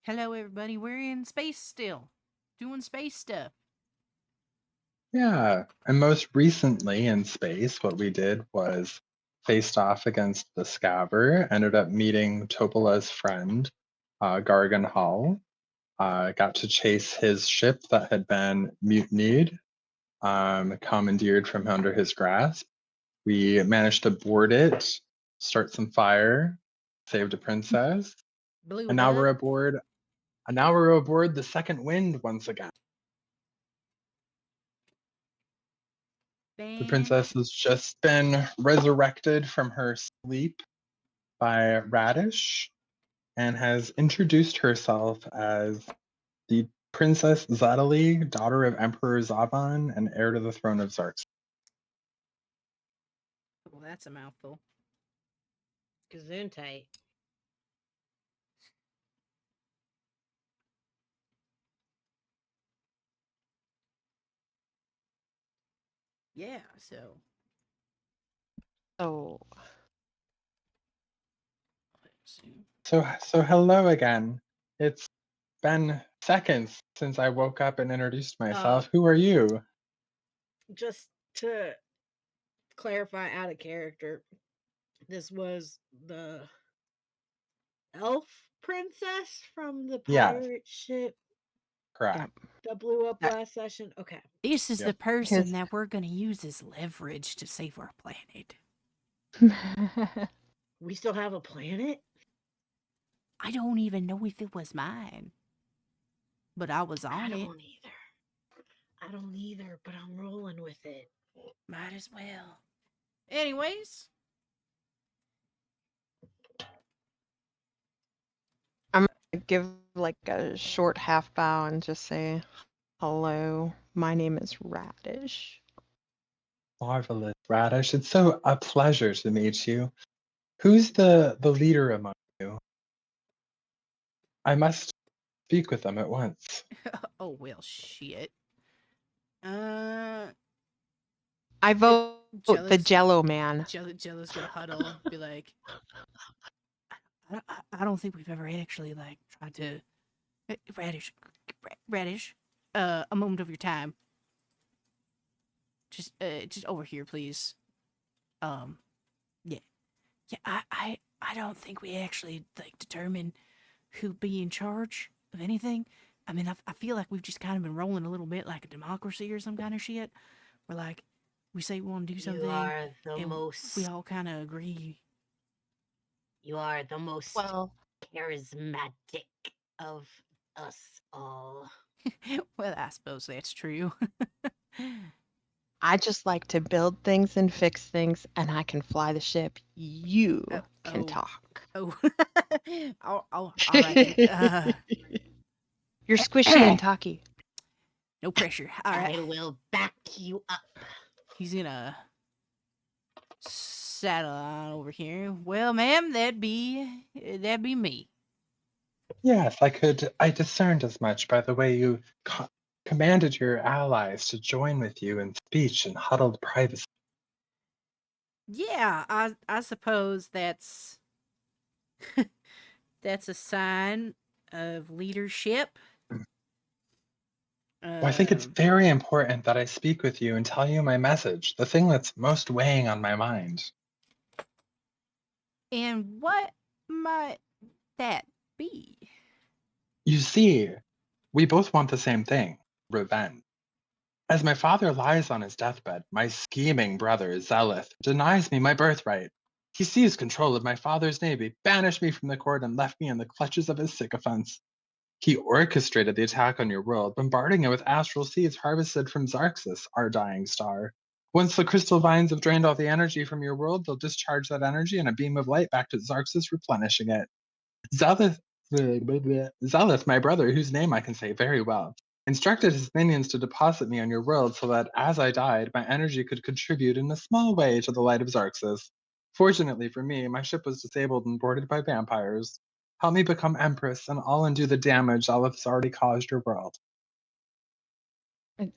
Hello, everybody. We're in space still, doing space stuff. Yeah, and most recently in space, what we did was faced off against the Scaver, ended up meeting Topola's friend, Gargan Hall, got to chase his ship that had been mutinied, commandeered from under his grasp. We managed to board it, start some fire, saved a princess, Blew and it now up. we're aboard. And now we're aboard the second wind once again. The princess has Fantastic. just been resurrected from her sleep by Raddish and has introduced herself as the Princess Zadalee, daughter of Emperor Zaban and heir to the throne of Zarx. Well, that's a mouthful. Gesundheit. Yeah, so Oh, let's see. So hello again. It's been seconds since I woke up and introduced myself. Who are you? just to clarify out of character, this was the elf princess from the Yes, pirate ship correct. Yep. that blew up That- last session. Okay. This is the Yep. person His- that we're going to use as leverage to save our planet. We still have a planet? I don't even know if it was mine, but I was I on it. don't either. I don't either, but I'm rolling with it. Might as well. Anyways, I'm gonna give like a short half bow and just say, hello, my name is Raddish. Marvelous, Raddish. It's so a pleasure to meet you. Who's the leader among you? I must speak with them at once. oh well, shit. Uh, I vote the Jealous- Jello man. Jella's gonna huddle, be like, I don't think we've ever actually like tried to Raddish, a moment of your time. Just over here, please. Yeah, yeah. I don't think we actually like determine who be in charge of anything. I mean, I feel like we've just kind of been rolling a little bit like a democracy or some kind of shit. We're like, we say we want to do something, You are the and most. we all kind of agree. You are the most Well, charismatic of us all. Well, I suppose that's true. I just like to build things and fix things, and I can fly the ship. You can oh. talk. Oh, all right. Then. You're squishy and talky. No pressure. All right. I will back you up. He's gonna saddle on over here. Well, ma'am, that'd be me. Yes, I discerned as much by the way you commanded your allies to join with you in speech and huddled privacy. Yeah, I suppose that's that's a sign of leadership. Well, I think it's very important that I speak with you and tell you my message, the thing that's most weighing on my mind. And what might that be? You see, we both want the same thing, revenge. As my father lies on his deathbed, my scheming brother, Zelith, denies me my birthright. He seized control of my father's navy, banished me from the court, and left me in the clutches of his sycophants. He orchestrated the attack on your world, bombarding it with astral seeds harvested from Zarxus, our dying star. Once the crystal vines have drained all the energy from your world, they'll discharge that energy in a beam of light back to Zarxus, replenishing it. Zelith, my brother, whose name I can say very well, instructed his minions to deposit me on your world so that as I died, my energy could contribute in a small way to the light of Zarxus. Fortunately for me, my ship was disabled and boarded by vampires. Help me become Empress, and I'll undo the damage Zelith's already caused your world.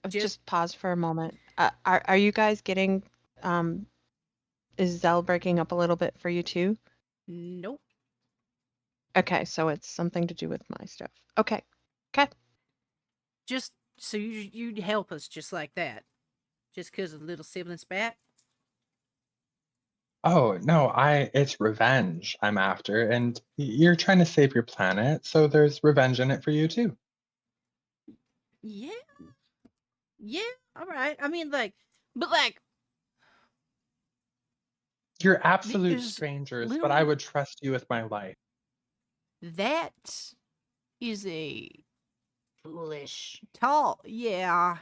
Just pause for a moment. Are you guys getting? Is Zell breaking up a little bit for you too? Nope. Okay, so it's something to do with my stuff. Okay. Okay. Just so you'd help us just like that, just because of the little sibling spat. Oh, no, it's revenge I'm after, and you're trying to save your planet, so there's revenge in it for you too. Yeah, yeah. All right. I mean, like, but like, You're absolute there's strangers, but I literally would trust you with my life. that is a Foolish. tall, yeah,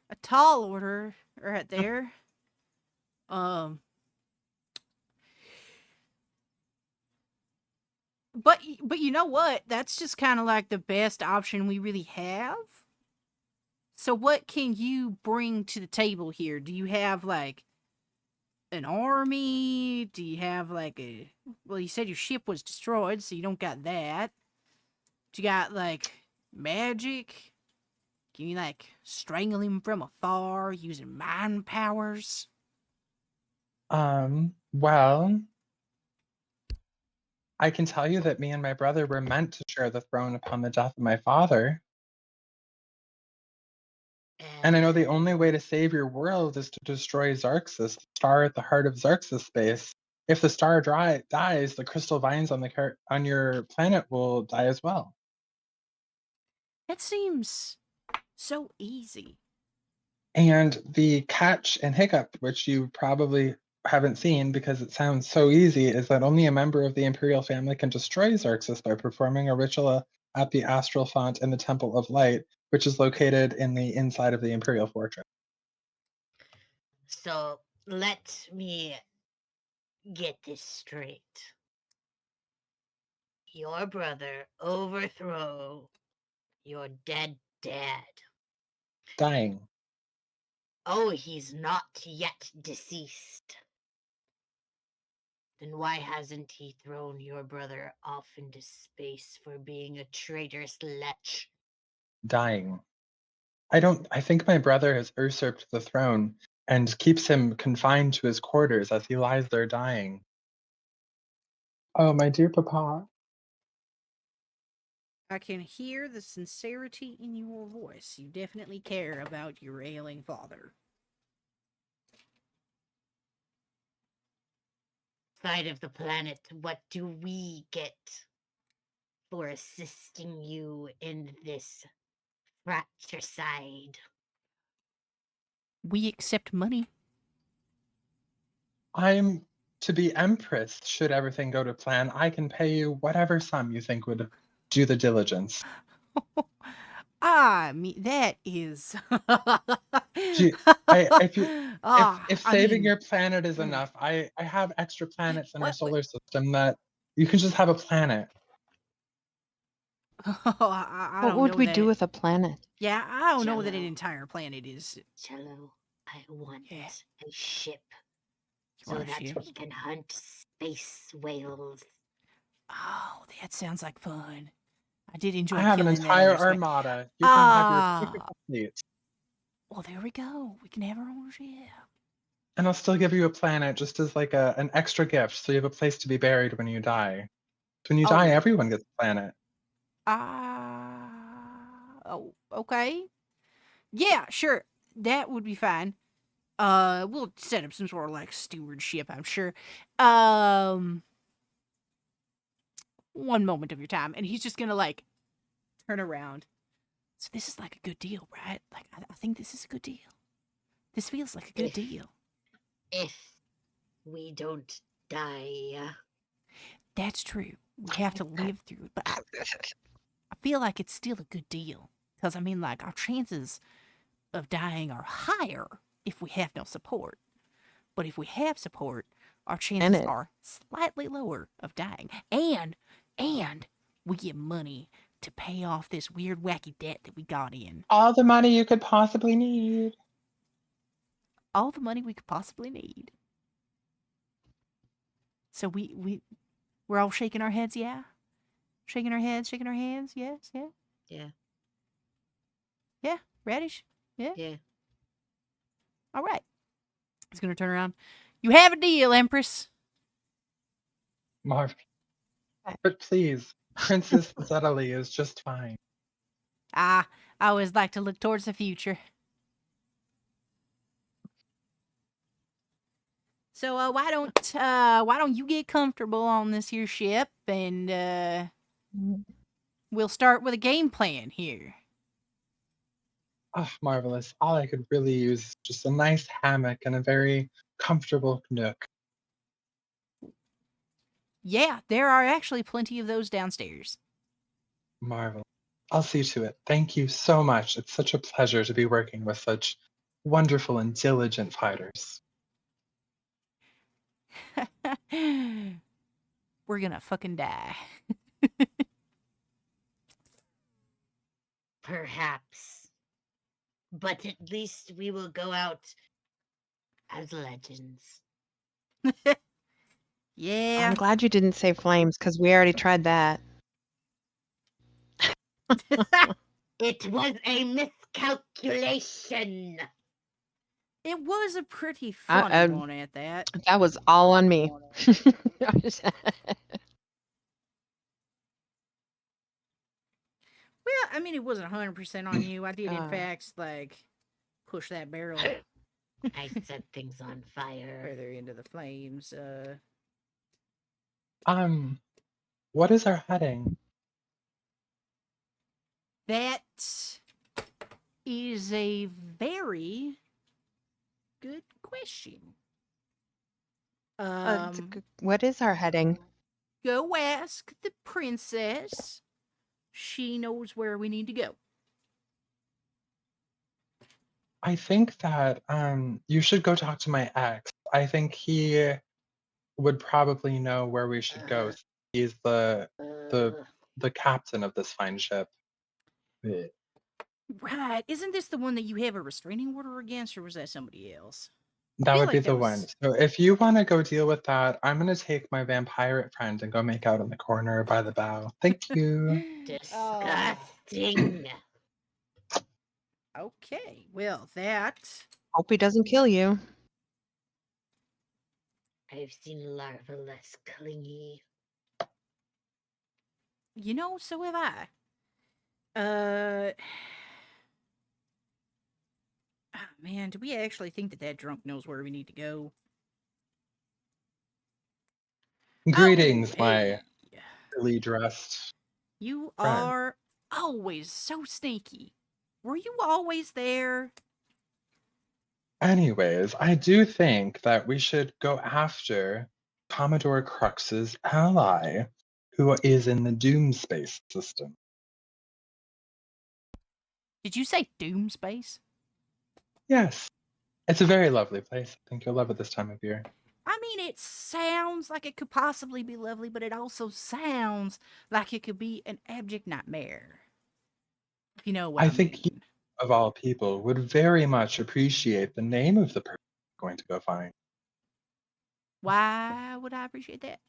a tall order right there. Um, but you know what? That's just kind of like the best option we really have. So what can you bring to the table here? Do you have like an army? Do you have like a well, you said your ship was destroyed, so you don't got that. Do you got like magic? Can you like strangle him from afar using mind powers? Well, I can tell you that me and my brother were meant to share the throne upon the death of my father. And I know the only way to save your world is to destroy Xarxus, the star at the heart of Xarxus space. If the star dies, the crystal vines on your planet will die as well. That seems so easy. And the catch and hiccup, which you probably haven't seen because it sounds so easy, is that only a member of the Imperial family can destroy Xarxus by performing a ritual at the Astral Font in the Temple of Light, which is located in the inside of the Imperial Fortress. So let me get this straight. Your brother overthrow your dead dad. Dying. Oh, he's not yet deceased. Then why hasn't he thrown your brother off into space for being a traitorous lech? Dying. I think my brother has usurped the throne and keeps him confined to his quarters as he lies there dying. Oh, my dear papa. I can hear the sincerity in your voice. You definitely care about your ailing father. Side of the planet, what do we get for assisting you in this fratricide? We accept money. I'm to be empress should everything go to plan. I can pay you whatever sum you think would do the diligence. I mean, that is. Gee, if you if I saving mean, your planet is enough, I have extra planets in our what? solar system that you can just have a planet. I What don't would know we do that. with a planet? Yeah, I don't know that an Djeihl-ohh. entire planet is. Cello, I want Yeah, a ship you so want a that ship? we can hunt space whales. Oh, that sounds like fun. I did I enjoy have an killing that entire other spec. armada. You can have your pick of Ah, the fleet. well, there we go. We can have our own ship. And I'll still give you a planet just as like an extra gift, so you have a place to be buried when you die. When you die, Oh, everyone gets a planet. oh, okay. Yeah, sure. That would be fine. We'll set up some sort of like stewardship, I'm sure. Um, one moment of your time, and he's just gonna like turn around. So this is like a good deal, right? Like I think this is a good deal. This feels like a good If deal. if we don't die, That's true. We have to live through it, but I feel like it's still a good deal because I mean, like our chances of dying are higher if we have no support. But if we have support, our chances Planet. are slightly lower of dying. And we get money to pay off this weird wacky debt that we got in. All the money you could possibly need. All the money we could possibly need. So we're all shaking our heads, yeah? Shaking our heads, shaking our hands, yes, yeah. yeah, Yeah, Raddish? Yeah? yeah. All right. He's gonna turn around. You have a deal, Empress. Marv. But please, Princess Zettely is just fine. I always like to look towards the future. So why don't you get comfortable on this here ship and we'll start with a game plan here. Ah, marvelous. All I could really use is just a nice hammock and a very comfortable nook. Yeah, there are actually plenty of those downstairs. Marvelous. I'll see to it. Thank you so much. It's such a pleasure to be working with such wonderful and diligent fighters. We're gonna fucking die. Perhaps. But at least we will go out as legends. Yeah. I'm glad you didn't say flames because we already tried that. It was a miscalculation. It was a pretty funny one at that. That was all on me. Well, I mean, it wasn't 100% on you. I did, in fact, push that barrel I set things on fire. further into the flames. What is our heading? That is a very good question. What is our heading? Go ask the princess. She knows where we need to go. I think that you should go talk to my ex. I think he would probably know where we should go. He's the captain of this fine ship. Right. Isn't this the one that you have a restraining order against, or was that somebody else? That feel would like be that the was- one. So if you want to go deal with that, I'm going to take my vampire friend and go make out in the corner by the bow. Thank you. Disgusting. Okay. Well, that. Hope he doesn't kill you. I've seen larvae less clingy. You know, so have I. Oh, man, do we actually think that drunk knows where we need to go? Greetings, Oh, my hey. really dressed You friend. are always so sneaky. Were you always there? Anyways, I do think that we should go after Commodore Crux's ally, who is in the Doom Space system. Did you say Doom Space? Yes, it's a very lovely place. I think you'll love it this time of year. I mean, it sounds like it could possibly be lovely, but it also sounds like it could be an abject nightmare. If you know what I think you, mean. of all people, would very much appreciate the name of the person you're going to go find. Why would I appreciate that?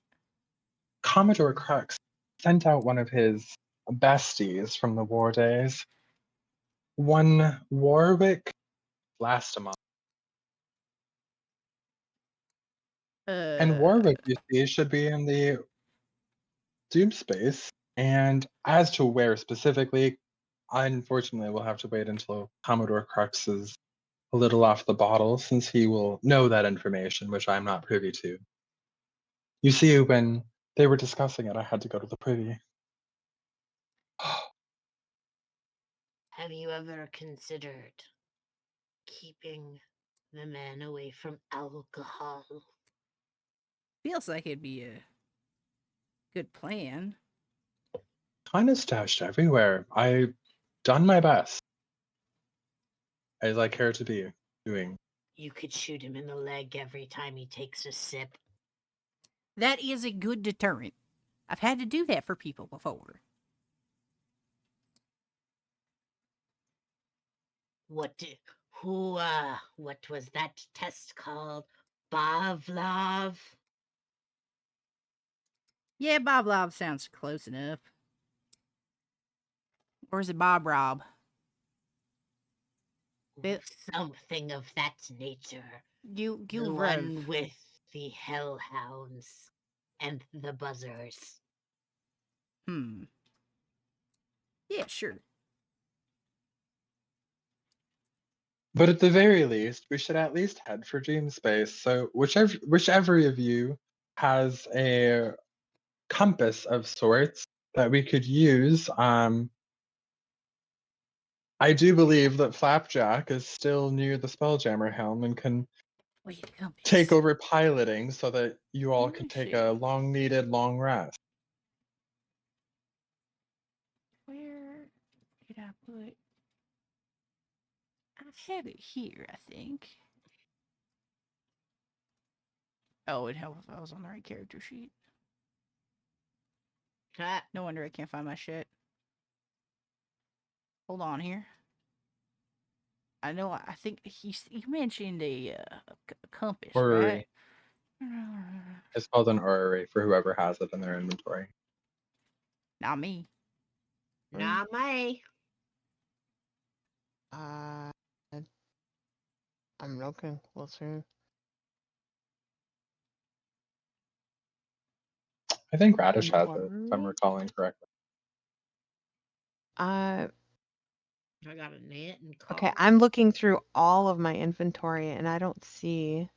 Commodore Crux sent out one of his besties from the war days, one Warwick Blastamon. And Warwick, you see, should be in the Doom Space. And as to where specifically, unfortunately, we'll have to wait until Commodore Crux is a little off the bottle, since he will know that information, which I'm not privy to. You see, when they were discussing it, I had to go to the privy. Have you ever considered keeping the man away from alcohol? Feels like it'd be a good plan. Kind of stashed everywhere. I've done my best, as I care to be doing. You could shoot him in the leg every time he takes a sip. That is a good deterrent. I've had to do that for people before. What was that test called? Pavlov? Yeah, Bob Lob sounds close enough. Or is it Bob Rob? Something of that nature. The Gil one with the hellhounds and the buzzers. Yeah, sure. But at the very least, we should at least head for dream space. So whichever of you has a compass of sorts that we could use. I do believe that Flapjack is still near the Spelljammer helm and can Wait, a compass. take over piloting so that you all Let could me take see. a long-needed long rest. Where did I put? I have it here, I think. Oh, it'd help if I was on the right character sheet. No wonder I can't find my shit. Hold on here. I know. I think he mentioned a compass, Orrery. right? It's called an orrery for whoever has it in their inventory. Not me. Not me. I'm looking closer. I think Raddish An has it, if I'm orrery? recalling correctly. Uh, I got a net and okay, car. I'm looking through all of my inventory and I don't see.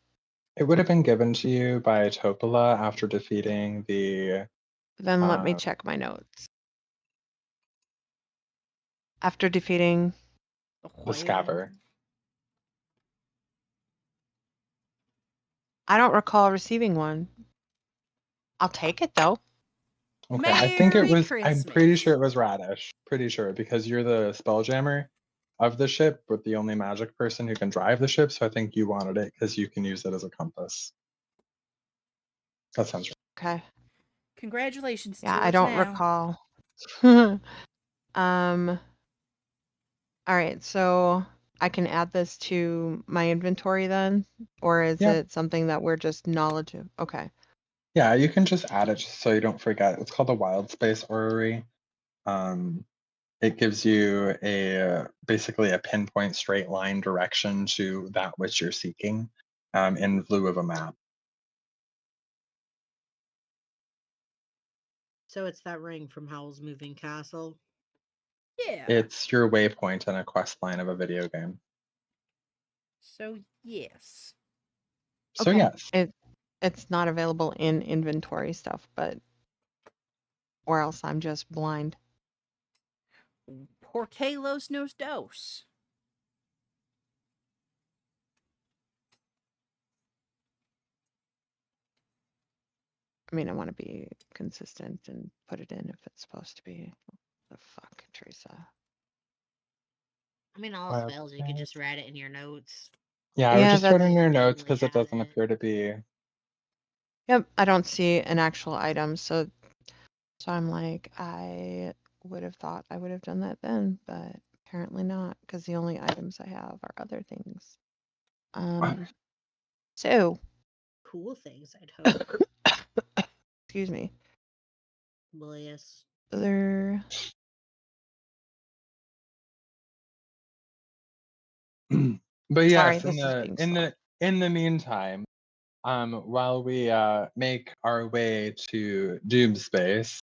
It would have been given to you by Topola after defeating the Then let me um, check my notes. After defeating, The the whale. Scaver. I don't recall receiving one. I'll take it though. Okay, I think it Merry was. I'm pretty sure it Christmas. was Raddish. Pretty sure because you're the Spelljammer of the ship, but the only magic person who can drive the ship. So I think you wanted it because you can use it as a compass. That sounds right. Okay. Congratulations. It's Yeah, I yours don't now. recall. All right, so I can add this to my inventory then, or is Yeah, it something that we're just knowledge of? Okay. yeah. You can just add it just so you don't forget. It's called a Wild Space Orrery. Um, it gives you a basically a pinpoint straight line direction to that which you're seeking, in lieu of a map. So it's that ring from Howl's Moving Castle. Yeah. It's your waypoint in a quest line of a video game. So yes. So Okay. yes, It's not available in inventory stuff, but or else I'm just blind. Porque los nos dos. I mean, I want to be consistent and put it in if it's supposed to be. The fuck, Teresa. I mean, all Wild spells, you could just Space. write it in your notes. Yeah, I would Yeah, just put that's. in your You notes definitely because it have doesn't it. appear to be. Yep, I don't see an actual item, so I'm like, I would have thought I would have done that then, but apparently not, because the only items I have are other things. So, Cool things, I'd hope. excuse me. Bless. Other. But Sorry, yes, this is being slow. in the meantime, while we make our way to Doom Space,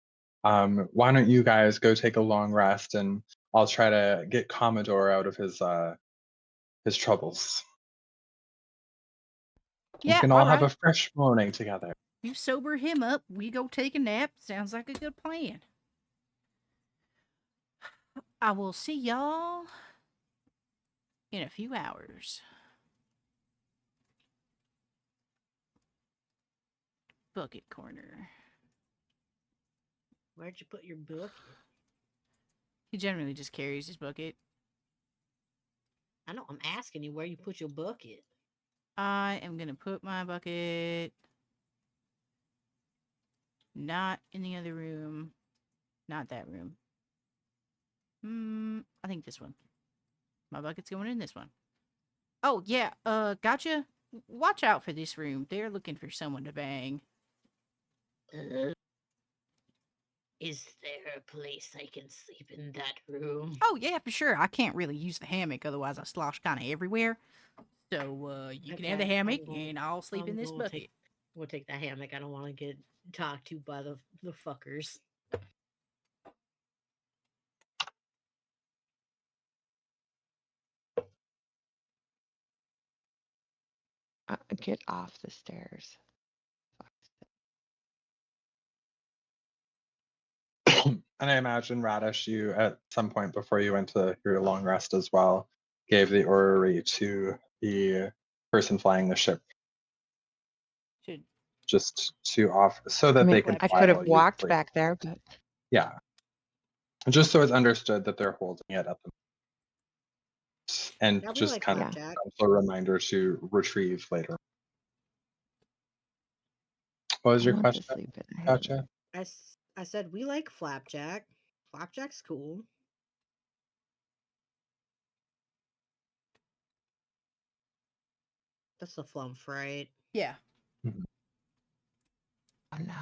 why don't you guys go take a long rest, and I'll try to get Commodore out of his troubles. We Yeah, can all all have a right. fresh morning together. You sober him up. We go take a nap. Sounds like a good plan. I will see y'all in a few hours. Bucket corner. Where'd you put your bucket? He generally just carries his bucket. I know, I'm asking you where you put your bucket. I am gonna put my bucket not in the other room. Not that room. I think this one. My bucket's going in this one. Oh yeah, gotcha. Watch out for this room. They're looking for someone to bang. Is there a place I can sleep in that room? Oh yeah, for sure. I can't really use the hammock, otherwise I slosh kind of everywhere. So you can have the Okay, hammock, and I'll sleep in this bucket. We'll take that hammock. I don't want to get talked to by the fuckers. Get off the stairs. And I imagine, Raddish, you at some point before you went to your long rest as well, gave the orrery to the person flying the ship, Should just to off so I that mean, they can I fly could have while you walked free. back there, but Yeah, just so it's understood that they're holding it at the and Yeah, we just like kind of flapjack. a reminder to retrieve later. What was I your want to question, sleep in a hammock. Gotcha? I said we like flapjack. Flapjack's cool. That's the flump, right? yeah. Oh, no.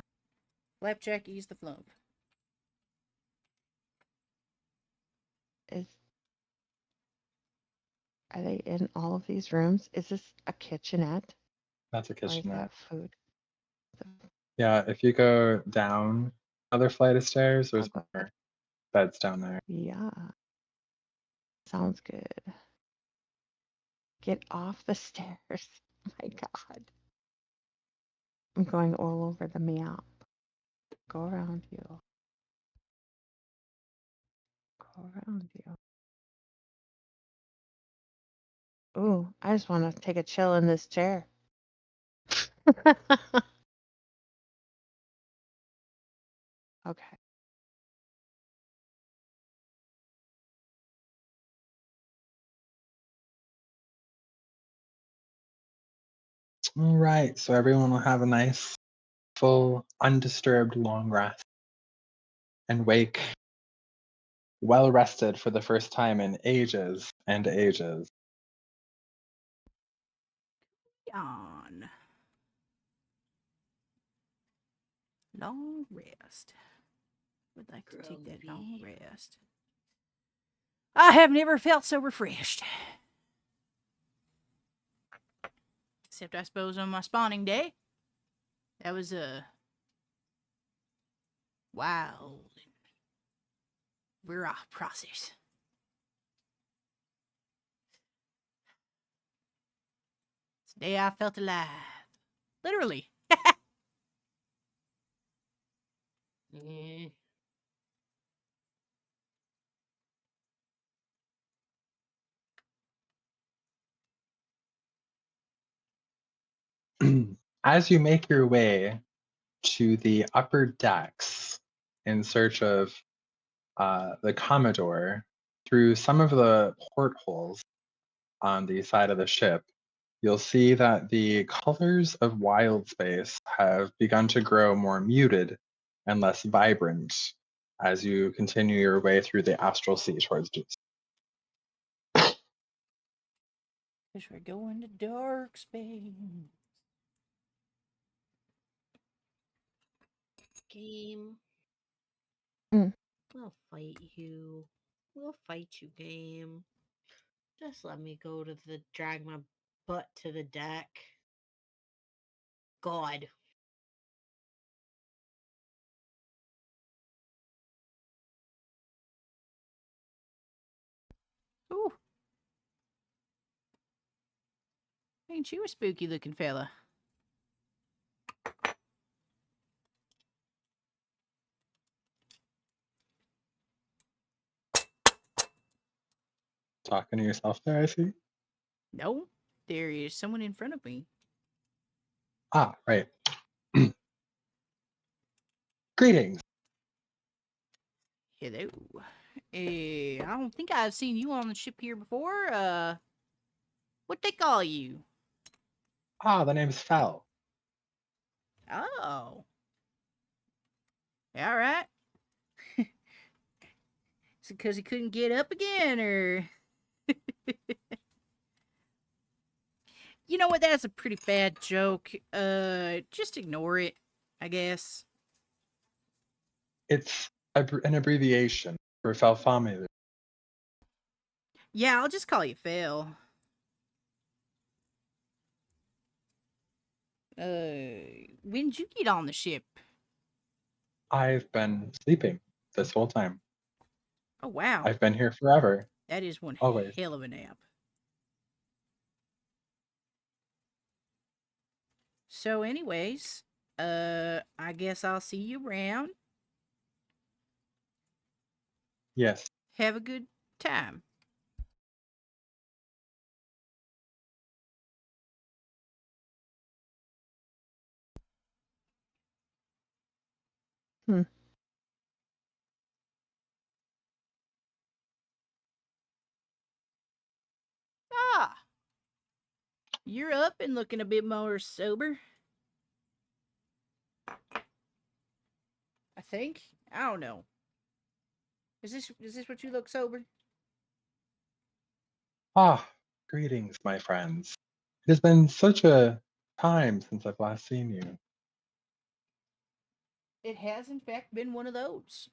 Flapjack, ease the flump. Are they in all of these rooms? Is this a kitchenette? That's a Or is kitchenette. that food? Yeah, if you go down another flight of stairs, there's Okay. more beds down there. Yeah. Sounds good. Get off the stairs. My God. I'm going all over the map. Go around you. Go around you. Ooh, I just want to take a chill in this chair. Okay. All right, so everyone will have a nice, full, undisturbed long rest and wake well rested for the first time in ages and ages. Yawn. Long rest. Would like to take that long Grumpy. rest. I have never felt so refreshed. Except, I suppose, on my spawning day. That was a wild and raw process. It's the day I felt alive. Literally. Mm, As you make your way to the upper decks in search of the Commodore, through some of the portholes on the side of the ship, you'll see that the colors of wild space have begun to grow more muted and less vibrant as you continue your way through the astral sea towards Jason. Because we're going to dark space. Game. Mm. We'll fight you. We'll fight you, game. Just let me go to the drag my butt to the deck. God. Ooh. Ain't you a spooky looking fella? Talking to yourself there, I see. No, there is someone in front of me. Ah, right. Greetings. Hello. I don't think I've seen you on the ship here before. What they call you? Ah, the name's Fel. Oh. All right. Is it because he couldn't get up again, or? You know what? That's a pretty bad joke. Just ignore it, I guess. It's an abbreviation for Felfamilu. Yeah, I'll just call you Phil. When'd you get on the ship? I've been sleeping this whole time. Oh, wow. I've been here forever. That is one Always. hell of a nap. So, anyways, I guess I'll see you around. Yes. Have a good time. Hmm. Ah, you're up and looking a bit more sober. I think. I don't know. Is this what you look sober? Ah, greetings, my friends. It has been such a time since I've last seen you. It has in fact been one of those.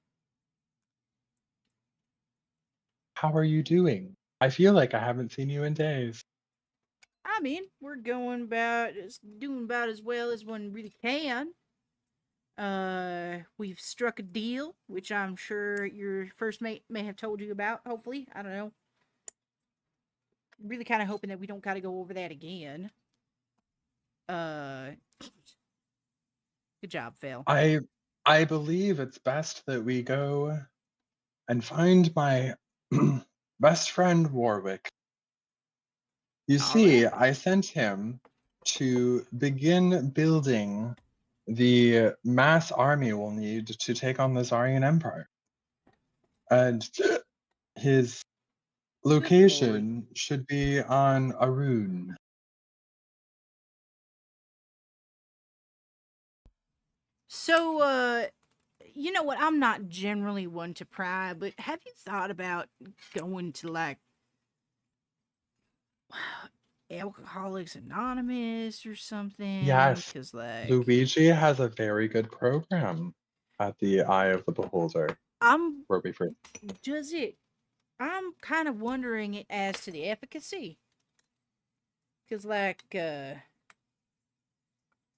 How are you doing? I feel like I haven't seen you in days. I mean, we're doing about as well as one really can. We've struck a deal, which I'm sure your first mate may have told you about. Hopefully, I don't know. Really, kind of hoping that we don't gotta go over that again. Uh, good job, Phil. I believe it's best that we go and find my best friend Warwick. You All see, right. I sent him to begin building the mass army we'll need to take on the Zarian Empire. And his Good lord. location should be on Arun. So, you know what? I'm not generally one to pry, but have you thought about going to like Alcoholics Anonymous or something? Yes, Cause like Luigi has a very good program at the Eye of the Beholder, I'm where we first. does it. I'm kind of wondering as to the efficacy. Cause like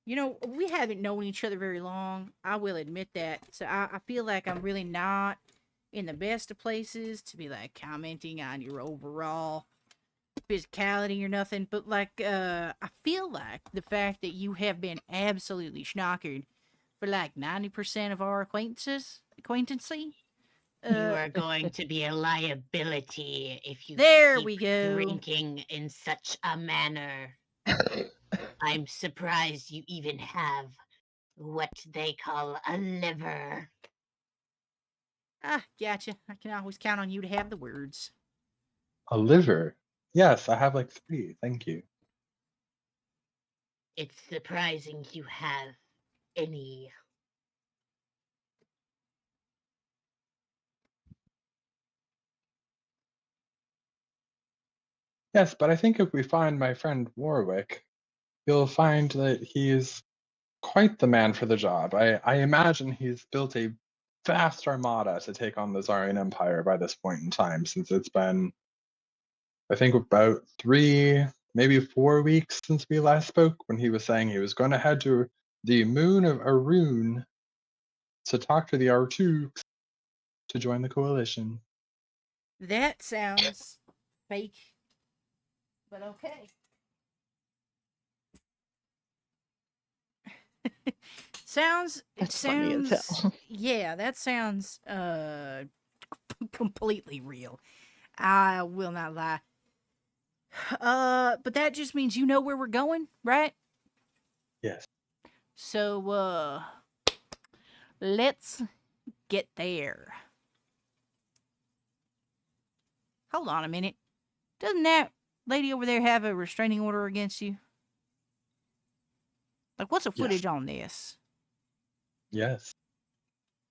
you know, we haven't known each other very long. I will admit that. So I feel like I'm really not in the best of places to be like commenting on your overall physicality or nothing. But like, I feel like the fact that you have been absolutely schnockered for like 90% of our acquaintancy. You Uh, are going to be a liability if you there keep we go. drinking in such a manner. I'm surprised you even have what they call a liver. Ah, gotcha. I can always count on you to have the words. A liver. Yes, I have like 3. Thank you. It's surprising you have any. Yes, but I think if we find my friend Warwick, you'll find that he's quite the man for the job. I imagine he's built a vast armada to take on the Zarian Empire by this point in time, since it's been, I think, about 3, maybe 4 weeks since we last spoke, when he was saying he was going to head to the moon of Arun to talk to the Artukes to join the coalition. That sounds fake, but okay. It That's funny as sounds hell. yeah, that sounds completely real. I will not lie. But that just means you know where we're going, right? Yes. So let's get there. Hold on a minute. Doesn't that lady over there have a restraining order against you? Like, what's the Yes. footage on this? Yes.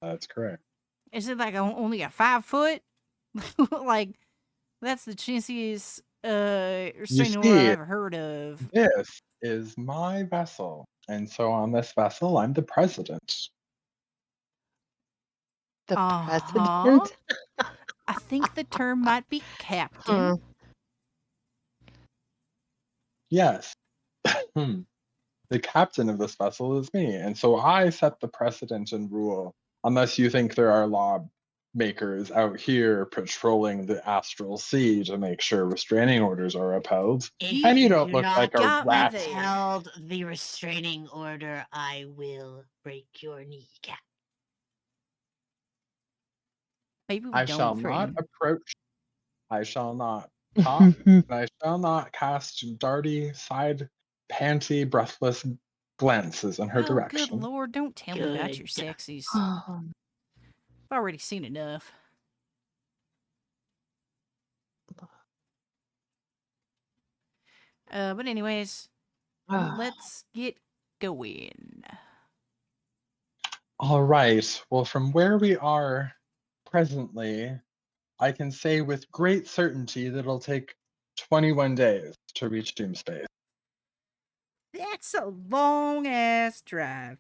That's correct. Is it like only a 5 foot? Like, that's the chintziest You restraining order I've see, ever heard of. this is my vessel. And so on this vessel, I'm the president. The Uh huh. president? I think the term might be captain. Huh. Yes. The captain of this vessel is me. And so I set the precedent and rule, unless you think there are law makers out here patrolling the astral sea to make sure restraining orders are upheld. If And you you don't do look not like a got me rat. there. upheld the restraining order, I will break your kneecap. Maybe we I don't shall not threaten. approach. I shall not talk. And I shall not cast darty, side, panty, breathless glances in her Oh, good direction. lord, don't tell me about your Good. sexies. Oh, I've already seen enough. But anyways, let's get going. All right. Well, from where we are presently, I can say with great certainty that it'll take 21 days to reach Doomspace. That's a long ass drive.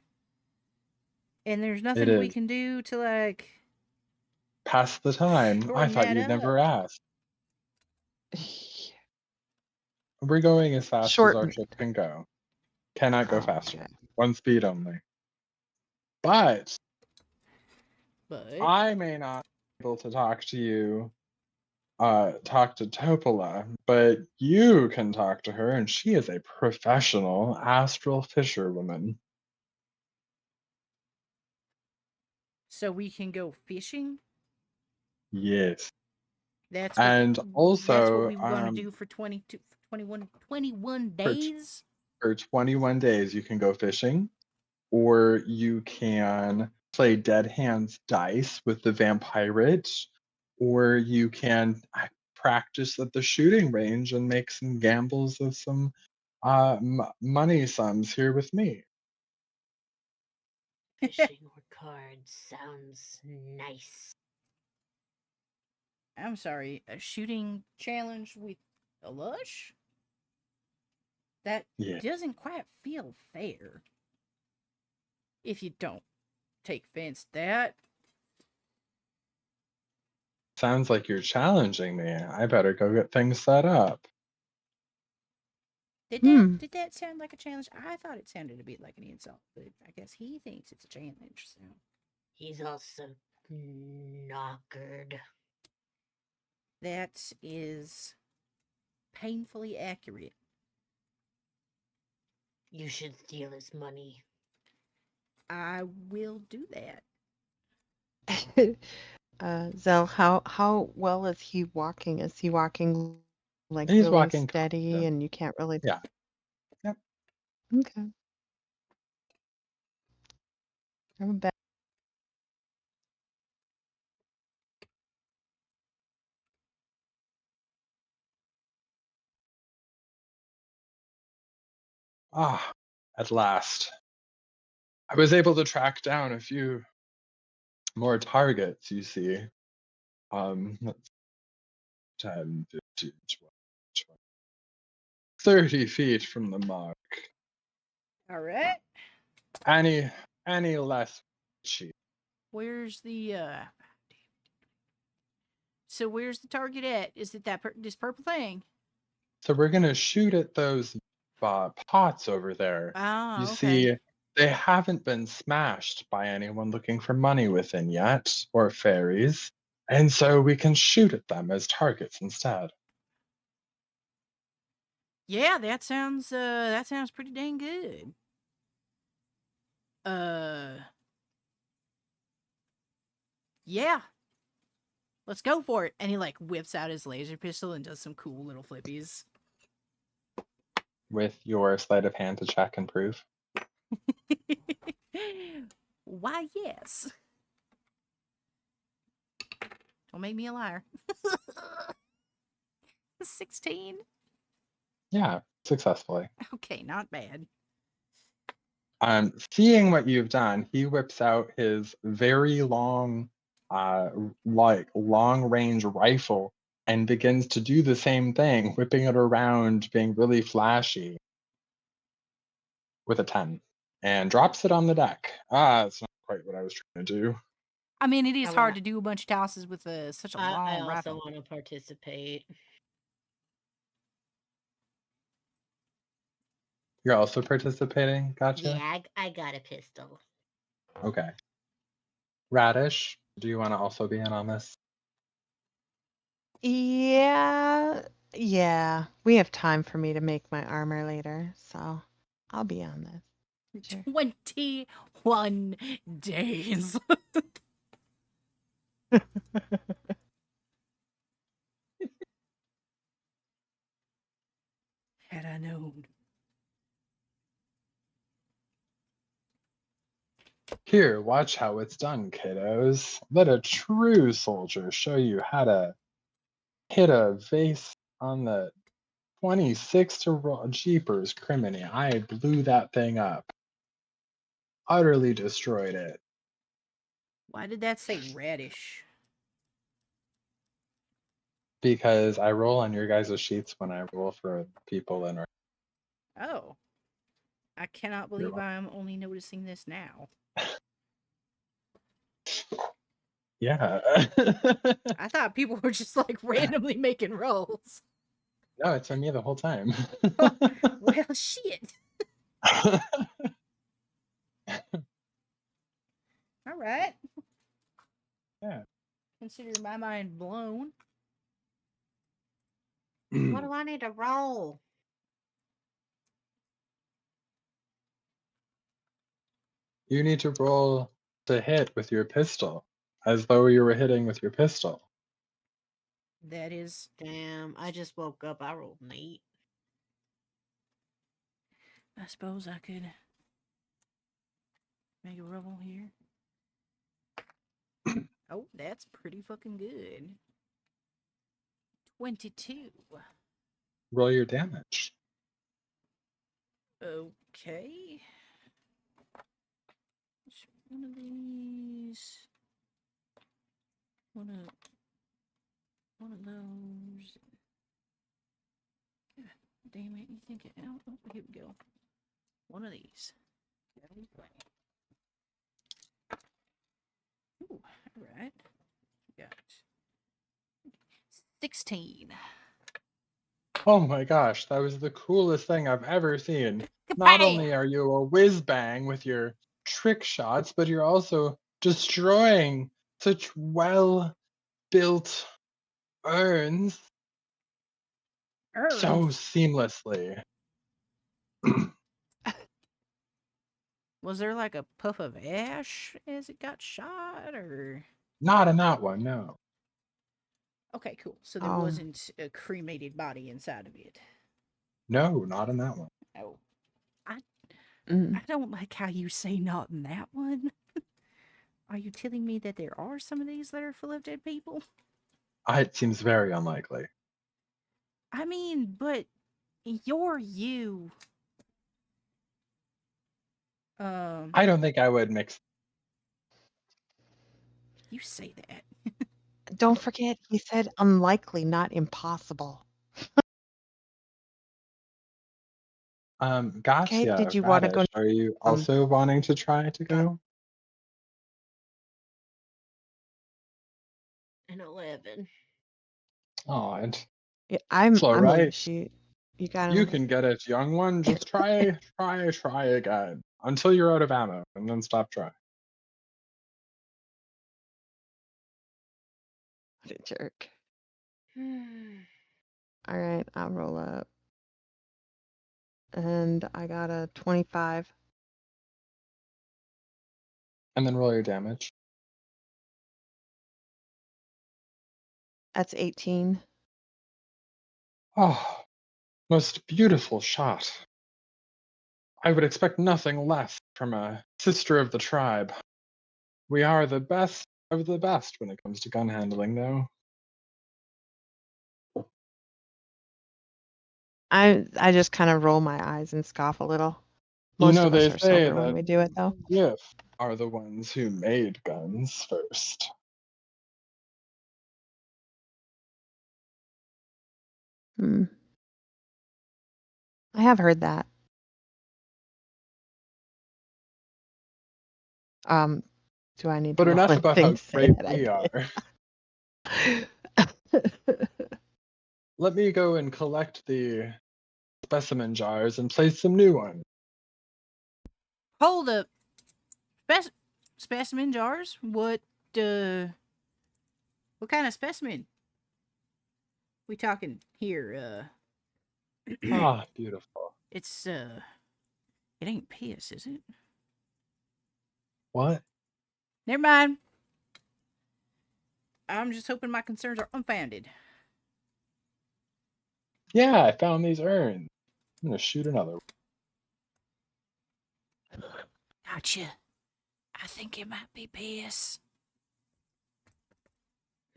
And there's It nothing we is. can do to like Past the time. I shorten thought that you'd up. never ask. We're going as fast as our Shorten. ship can go. Cannot go faster. Okay. One speed only. But But I may not be able to talk to you, talk to Topola, but you can talk to her, and she is a professional astral fisherwoman. so we can go fishing. Yes. That's And what also, we were going to do for 21 for, days. for 21 days, you can go fishing, or you can play Dead Hands Dice with the Vampirate, or you can practice at the shooting range and make some gambles of some money sums here with me. Fishing or cards sounds nice. I'm sorry, a shooting challenge with a lush? That Yeah. doesn't quite feel fair. If you don't take offense to that. Sounds like you're challenging me. I better go get things set up. Did that sound like a challenge? I thought it sounded a bit like an insult, but I guess he thinks it's a challenge. So He's also knockered. that is painfully accurate. You should steal his money. I will do that. Zell, how well is he walking? Is he walking like He's really walking steady confident. and you can't really? Yeah. Yep. Okay. I'm a bad. Ah, at last. I was able to track down a few more targets, you see. That's 10, 15, 20, 30 feet from the mark. All right. Any less cheap. Where's the So where's the target at? Is it this purple thing? So we're gonna shoot at those pots over there. Ah, You okay. see, they haven't been smashed by anyone looking for money within yet, or fairies, and so we can shoot at them as targets instead. Yeah, that sounds pretty dang good. Yeah. Let's go for it. And he like whips out his laser pistol and does some cool little flippies. With your sleight of hand to check and prove. Why, yes. Don't make me a liar. 16? Yeah, successfully. Okay, not bad. Seeing what you've done, he whips out his very long, like long-range rifle and begins to do the same thing, whipping it around, being really flashy with a 10, and drops it on the deck. It's not quite what I was trying to do. I mean, it is I hard want- to do a bunch of tosses with such a I long also rifle. want to participate. You're also participating? Gotcha. Yeah, I got a pistol. Okay. Raddish, Do you want to also be in on this? Yeah, yeah. We have time for me to make my armor later, so I'll be on this. Sure. 21 days. Had I known. Here, watch how it's done, kiddos. Let a true soldier show you how to hit a vase on the 26 to roll. Jeepers criminy. I blew that thing up. Utterly destroyed it. Why did that say Raddish? Because I roll on your guys' sheets when I roll for people in our. Oh. I cannot believe I'm only noticing this now. Yeah. I thought people were just like randomly making rolls. No, it's on me the whole time. Well, shit. All right. Yeah. Consider my mind blown. What do I need to roll? You need to roll to hit with your pistol, as though you were hitting with your pistol. That is. Damn, I just woke up. I rolled an 8. I suppose I could make a roll here. Oh, that's pretty fucking good. 22. Roll your damage. Okay. Which one of these? One of those. God damn it! You think it out? Oh, here we go. One of these. That'll be plenty. Ooh, all right. We got 16. Oh my gosh, that was the coolest thing I've ever seen. Not Kabam! only are you a whiz bang with your trick shots, but you're also destroying such well built urns so Earned. seamlessly. Was there like a puff of ash as it got shot, or? Not in that one, no. Okay, cool. So there Oh. wasn't a cremated body inside of it. No, not in that one. Oh, Mm. I don't like how you say not in that one. Are you telling me that there are some of these that are full of dead people? It seems very unlikely. I mean, but you're you. I don't think I would mix. You say that. Don't forget, he said unlikely, not impossible. Okay, Gott'jah, did you want to go? Raddish, are you also wanting to try to go? An 11. Oh, and Yeah, I'm all a lead right. sheet. You got You him. can get it, young one. Just try again until you're out of ammo, and then stop trying. What a jerk. All right, I'll roll up. And I got a 25. And then roll your damage. That's 18. Oh, most beautiful shot. I would expect nothing less from a sister of the tribe. We are the best of the best when it comes to gun handling, though. I just kind of roll my eyes and scoff a little. You Most know, of us they are say sober when that we do it, though. Gif are the ones who made guns first. Hmm. I have heard that. Do I need to But roll enough about anything how to say great that we are. I did? Let me go and collect the specimen jars and place some new ones. Hold up. Specimen jars? What what kind of specimen we talking here? Ah, beautiful. It's it ain't piss, is it? What? Never mind. I'm just hoping my concerns are unfounded. Yeah, I found these urns. I'm gonna shoot another one. Gotcha. I think it might be piss.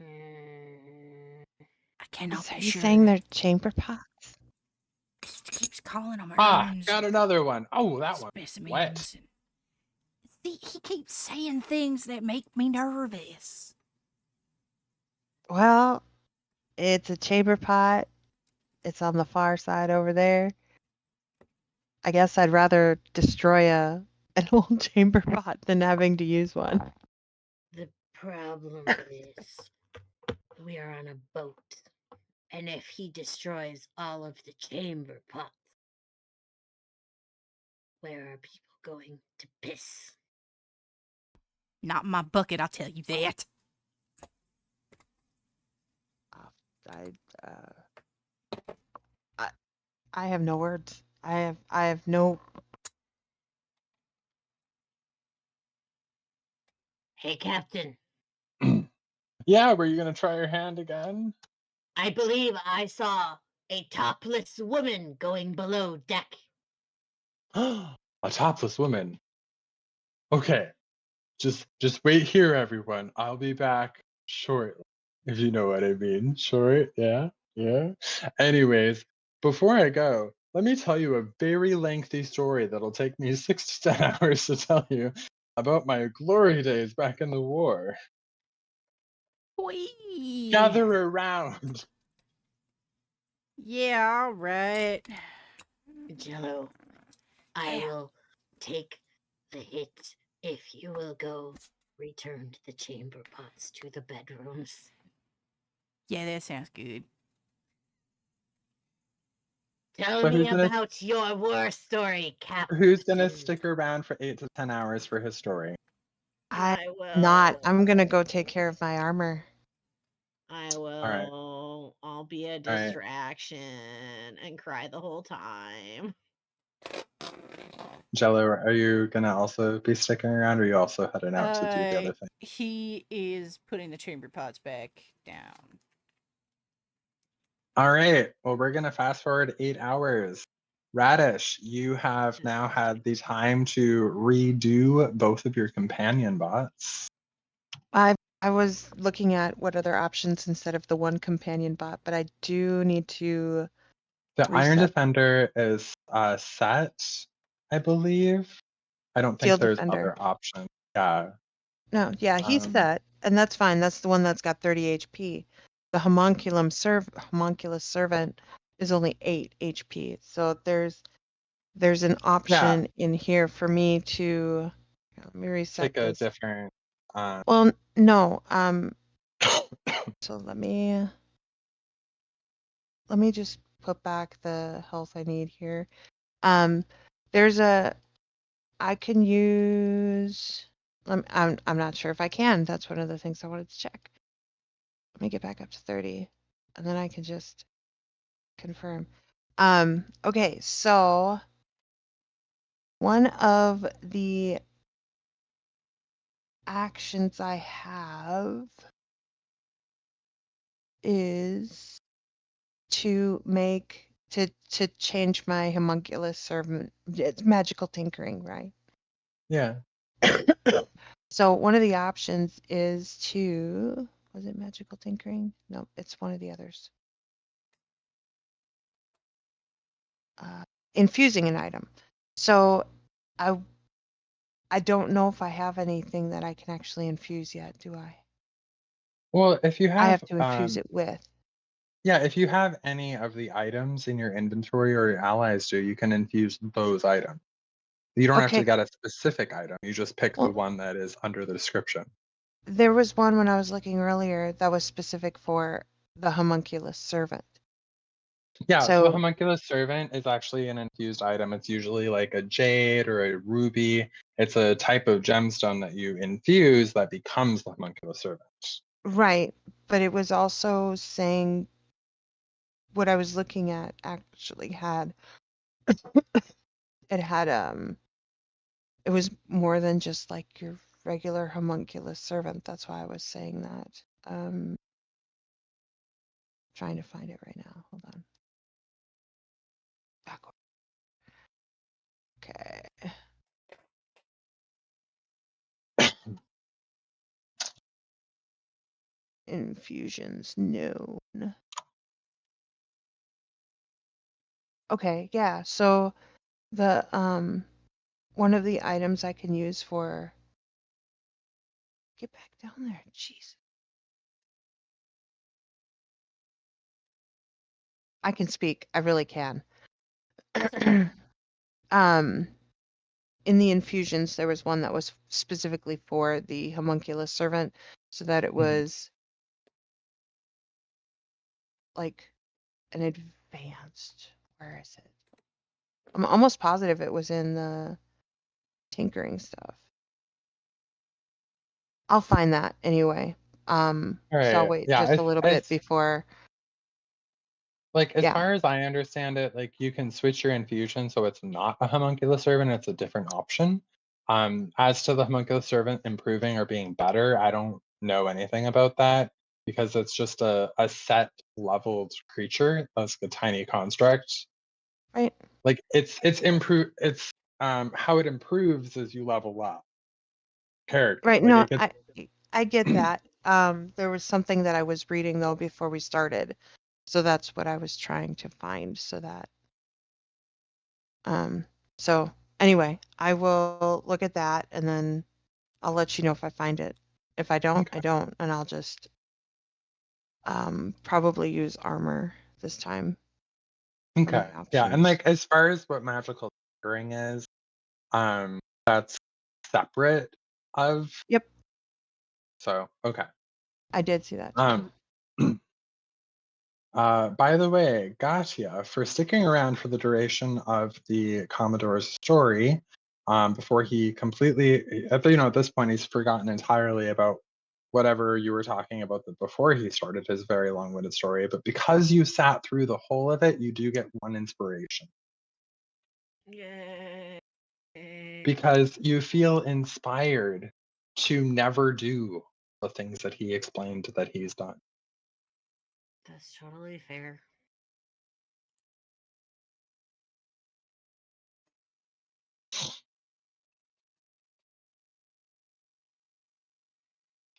Mm, I cannot So be are you sure. saying they're chamber pots? He keeps calling them Ah, urns, got another one. Oh, that one. Wet. specimens. And... See, he keeps saying things that make me nervous. Well, it's a chamber pot. It's on the far side over there. I guess I'd rather destroy an old chamber pot than having to use one. the problem is we are on a boat, and if he destroys all of the chamber pots, where are people going to piss? Not in my bucket, I'll tell you that. I, I have no words. I have no. Hey, Captain, Yeah, were you gonna try your hand again? I believe I saw a topless woman going below deck. A topless woman. Okay, just wait here, everyone. I'll be back shortly, if you know what I mean. Short, yeah, yeah. Anyways, before I go, let me tell you a very lengthy story that'll take me 6 to 10 hours to tell you about my glory days back in the war. Whee! Gather around. Yeah, all right. Djeihl-ohh, I Yeah. will take the hit if you will go return the chamber pots to the bedrooms. Yeah, that sounds good. Tell So me about your war story, who's gonna Captain. stick around for 8 to 10 hours for his story? I'm I will. not. I'm gonna go take care of my armor. I All right, will. I'll be a all right. distraction and cry the whole time. Djeihl-ohh, are you gonna also be sticking around, or are you also heading out to do the other thing? He is putting the chamber pots back down. All right. Well, we're gonna fast forward 8 hours. Raddish, you have now had the time to redo both of your companion bots. I was looking at what other options instead of the one companion bot, but I do need to The Iron reset Defender is set, I believe. I don't think Field there's Defender. other options. Yeah. No, yeah, he's Um, set, and that's fine. That's the one that's got 30 HP. The homunculus servant is only 8 HP. So there's an yeah. option in here for me to let me reset Take a this. different. Well, no. So let me just put back the health I need here. There's a I can use. I'm not sure if I can. That's one of the things I wanted to check. Let me get back up to 30, and then I can just confirm. Okay, so one of the actions I have is to change my homunculus servant. It's magical tinkering, right? Yeah. So one of the options is to, was it magical tinkering? No, it's one of the others. Infusing an item. So I don't know if I have anything that I can actually infuse yet, do I? Well, if you I have have to infuse it with. yeah, if you have any of the items in your inventory or your allies do, you can infuse those items. You don't have to Okay, get a specific item. You just pick the well, one that is under the description. there was one when I was looking earlier that was specific for the homunculus servant. Yeah, so the So homunculus servant is actually an infused item. It's usually like a jade or a ruby. It's a type of gemstone that you infuse that becomes the homunculus servant. right, but it was also saying what I was looking at actually had it had it was more than just like your regular homunculus servant. That's why I was saying that. Trying to find it right now. Hold on. Backward. Okay. Infusions known. Okay, yeah. So the one of the items I can use for get back down there. Jeez. I can speak. I really can. That's okay. um in the infusions there was one that was specifically for the homunculus servant so that it Mhm. was like an advanced, where is it? I'm almost positive it was in the tinkering stuff. I'll find that anyway. All So I'll right. wait Yeah, just a little bit before. as Yeah, far as I understand it, like you can switch your infusion so it's not a homunculus servant, it's a different option. As to the homunculus servant improving or being better, I don't know anything about that because it's just a set leveled creature that's a tiny construct. right, Like it's how it improves as you level up character. right. Like No, it gets I get that. There was something that I was reading though before we started, so that's what I was trying to find. So that um, so anyway, I will look at that and then I'll let you know if I find it. If I don't, I okay. don't, and I'll just probably use armor this time for my Okay. Yeah, and options. like as far as what magical tinkering is, that's separate of Yep, so okay. I did see that too. Um by the way, Gott'jah, for sticking around for the duration of the Commodore's story, before he completely at this point he's forgotten entirely about whatever you were talking about before he started his very long-winded story, but because you sat through the whole of it, you do get one inspiration. Yay. Because you feel inspired to never do the things that he explained that he's done. That's totally fair.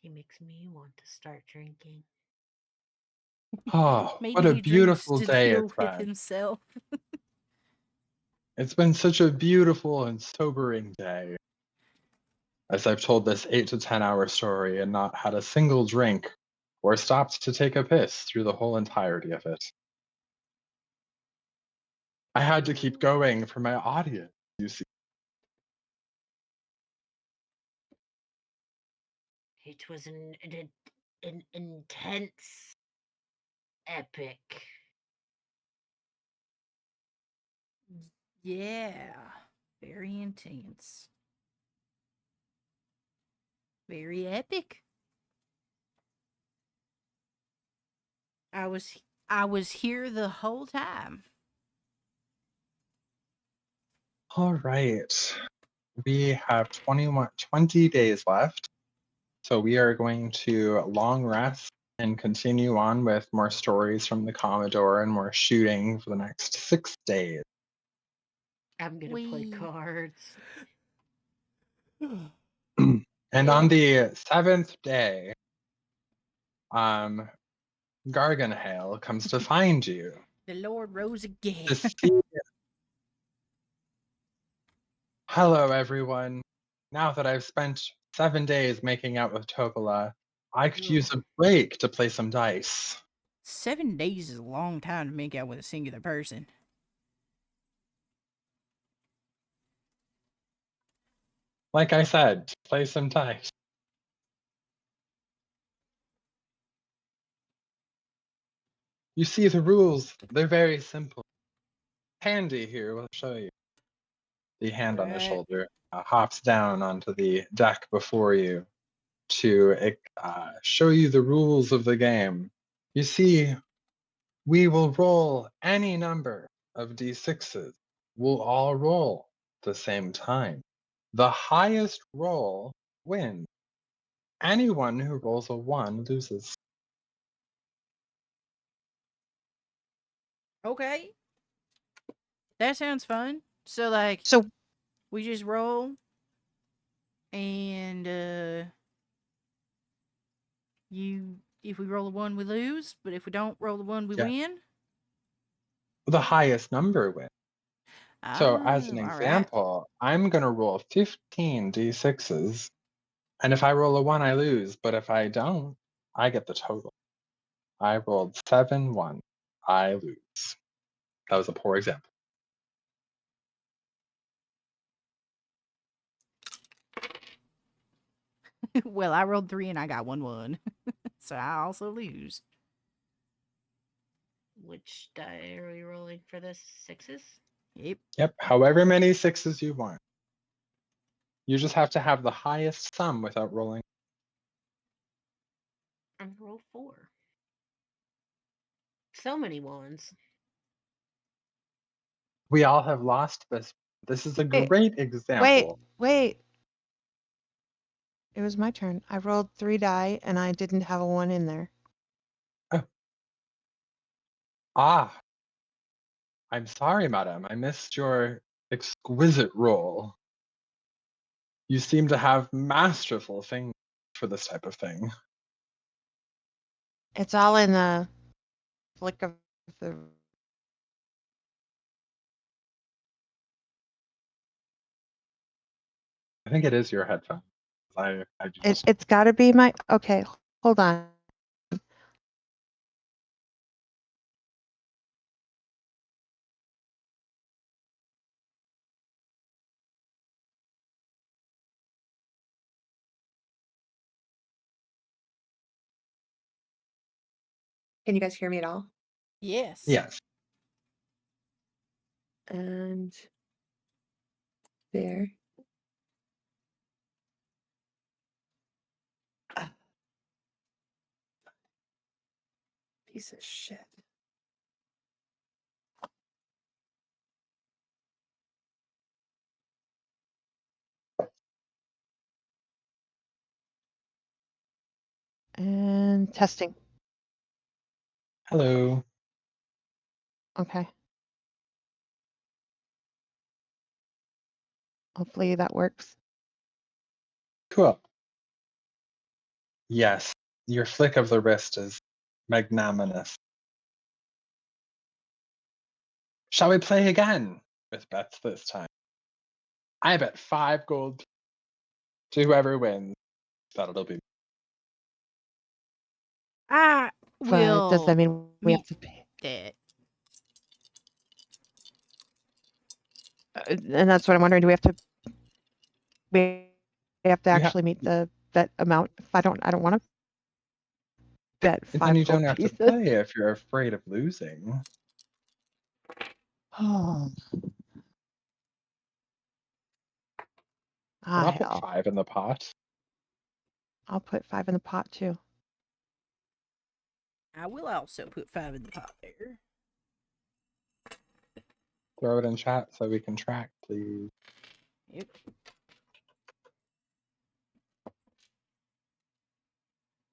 He makes me want to start drinking. Oh, what Maybe a he drinks beautiful to day deal it's with been. himself. It's been such a beautiful and sobering day as I've told this 8 to 10 hour story and not had a single drink or stopped to take a piss through the whole entirety of it. I had to keep going for my audience, you see. It was an intense, epic. Yeah, very intense. Very epic. I was I was here the whole time. All right. We have 20 days left. So we are going to long rest and continue on with more stories from the Commodore and more shooting for the next 6 days. I'm gonna play We cards. And on the 7th day, um, Garganhail comes to find you the Lord rose again. to see. Hello, everyone. Now that I've spent 7 days making out with Topola, I could Ugh. use a break to play some dice. 7 days is a long time to make out with a singular person. Like I said, play some dice. You see the rules, they're very simple. Handy here, we'll show you. The hand on the Right. shoulder hops down onto the deck before you to show you the rules of the game. You see, we will roll any number of d6s. We'll all roll at the same time. The highest roll wins. Anyone who rolls a 1 loses. Okay. That sounds fun. So like So we just roll and if we roll a 1 we lose, but if we don't roll a 1 we Yeah. win. The highest number wins. So, as an Oh, all right. example, I'm going to roll 15 d6s, and if I roll a 1, I lose, but if I don't, I get the total. I rolled 7 1. I lose. That was a poor example. Well, I rolled 3 and I got 1 1. So I also lose. Which die are we rolling for this? 6s? Yep. Yep, however many 6s you want. You just have to have the highest sum without rolling. And roll 4. So many ones. We all have lost this. This is a Wait, great wait, example. wait. It was my turn. I rolled 3 die and I didn't have a 1 in there. Ah, I'm sorry, madam. I missed your exquisite roll. You seem to have masterful fingers for this type of thing. It's all in the flick of the. I think it is your headphone. It's got to be my. Okay, hold on. Can you guys hear me at all? Yes. Yes. And there. Ah. Piece of shit. And testing. Hello. Okay. Hopefully that works. Cool. Yes, your flick of the wrist is magnanimous. Shall we play again with bets this time? I bet 5 gold to whoever wins. That'll be. I But does that will mean we have to pay? that. And that's what I'm wondering. Do we have to? We have to You ha- actually meet the bet amount. If I don't want to bet and then you 5 don't gold have to pieces. play if you're afraid of losing. Oh. But I'll put Hell. 5 in the pot. I'll put 5 in the pot too. I will also put 5 in the pot there. Throw it in chat so we can track, please. Yep.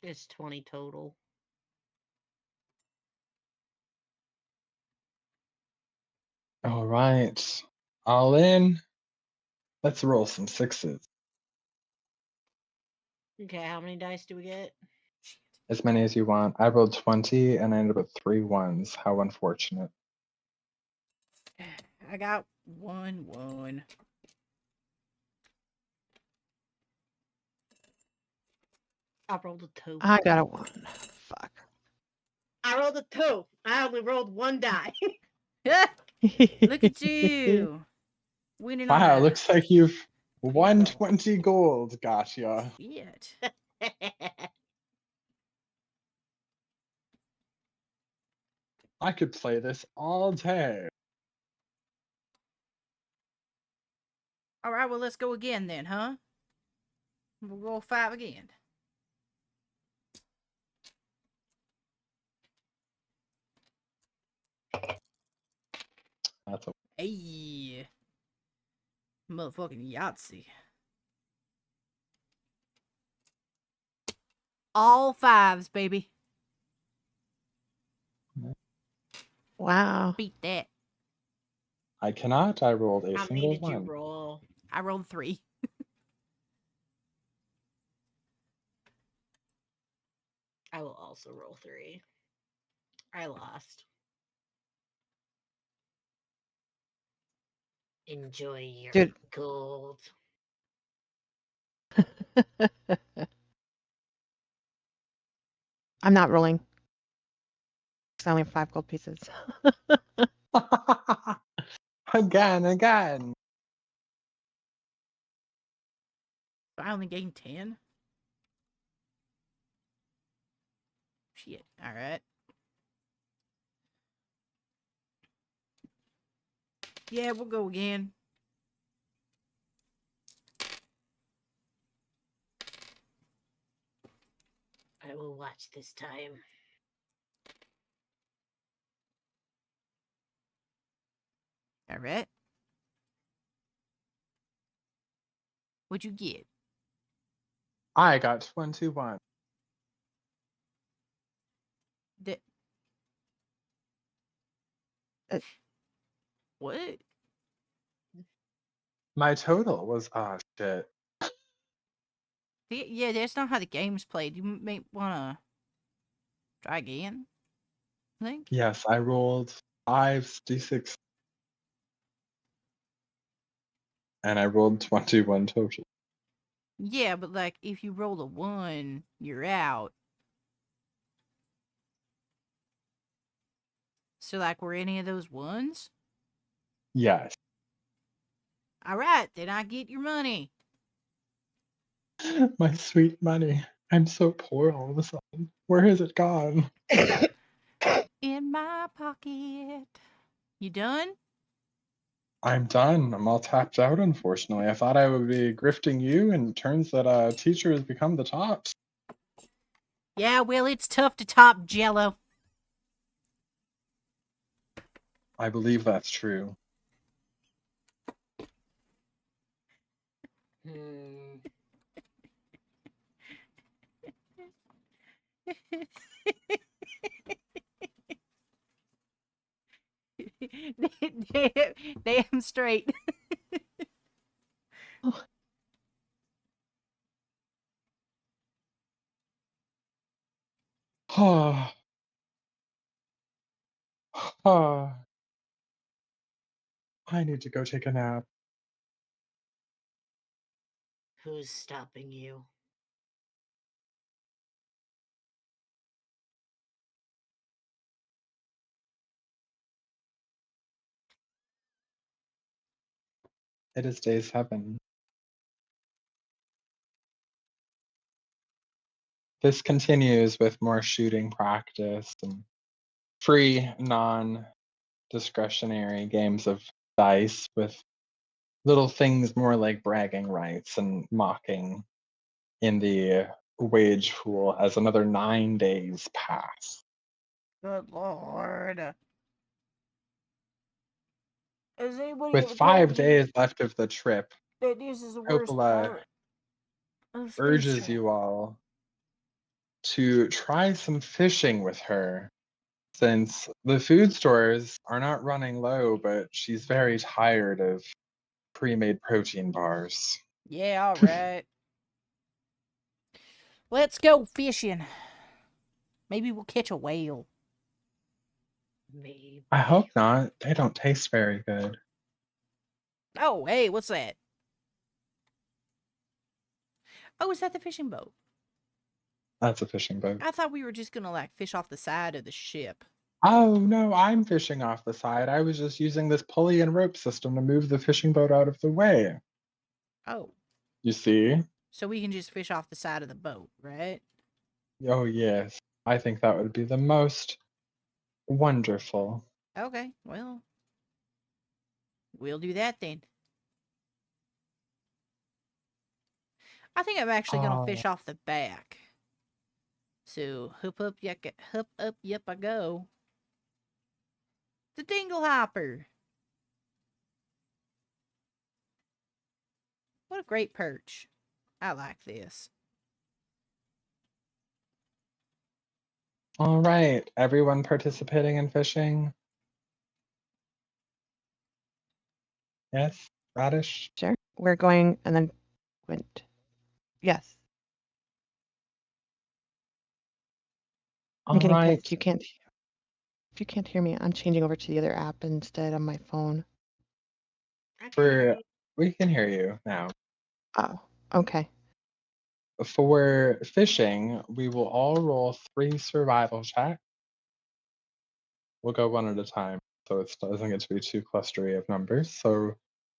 It's 20 total. All right. All in. Let's roll some 6s. Okay, how many dice do we get? As many as you want. I rolled 20 and I ended up with 3 1s. How unfortunate. I got 1 1. I rolled a 2. I got a 1. Fuck. I rolled a 2. I only rolled 1 die. Look at you. Winning on Wow, a looks like you've won Beautiful. 20 gold, Gott'jah. shit. I could play this all day. All right, well, let's go again then, huh? We'll go 5 again. That's a Hey. Motherfucking Yahtzee. All 5s, baby. Wow. Beat that. I cannot. I rolled a How many single did you one. roll? I rolled 3. I will also roll 3. I lost. Enjoy your Dude. gold. I'm not rolling. 'Cause I only have 5 gold pieces. Again. I only gained 10. Shit. All right. Yeah, we'll go again. I will watch this time. All right. What'd you get? I got 21. The... What? My total was shit. Yeah, that's not how the game's played. You may wanna try again. I think. Yes, I rolled 5d6 and I rolled 21 total. Yeah, but like if you roll a 1, you're out. So like, were any of those 1s? Yes. All right, then I get your money. My sweet money. I'm so poor all of a sudden. Where has it gone? In my pocket. You done? I'm done. I'm all tapped out, unfortunately. I thought I would be grifting you, and it turns that teacher has become the tops. Yeah, well, it's tough to top Djeihl-ohh. I believe that's true. Hmm. Damn straight. I need to go take a nap. Who's stopping you? It is day 7. This continues with more shooting practice and free, non-discretionary games of dice with little things more like bragging rights and mocking in the wage pool as another 9 days pass. Good lord. Has anybody With ever 5 told you days left of the trip, that this is the worst Coppola part of space urges travel? you all to try some fishing with her, since the food stores are not running low, but she's very tired of pre-made protein bars. Yeah, all right. Let's go fishing. Maybe we'll catch a whale. Maybe. I hope not. They don't taste very good. Oh, hey, what's that? Oh, is that the fishing boat? That's a fishing boat. I thought we were just gonna like fish off the side of the ship. Oh, no, I'm fishing off the side. I was just using this pulley and rope system to move the fishing boat out of the way. Oh, You see? so we can just fish off the side of the boat, right? Oh, yes. I think that would be the most Wonderful. Okay, well, we'll do that then. I think I'm actually gonna Oh, fish off the back. So hoop up, yep, I go. The dingle hopper. What a great perch. I like this. all right. Everyone participating in fishing? Yes, Raddish? Sure. We're going and then went. Yes. I'm All getting right. text. If you can't hear me, I'm changing over to the other app instead on my phone. I can hear For you. we can hear you now. Oh, okay. For fishing, we will all roll 3 survival checks. We'll go one at a time, so it doesn't get to be too clustery of numbers. So,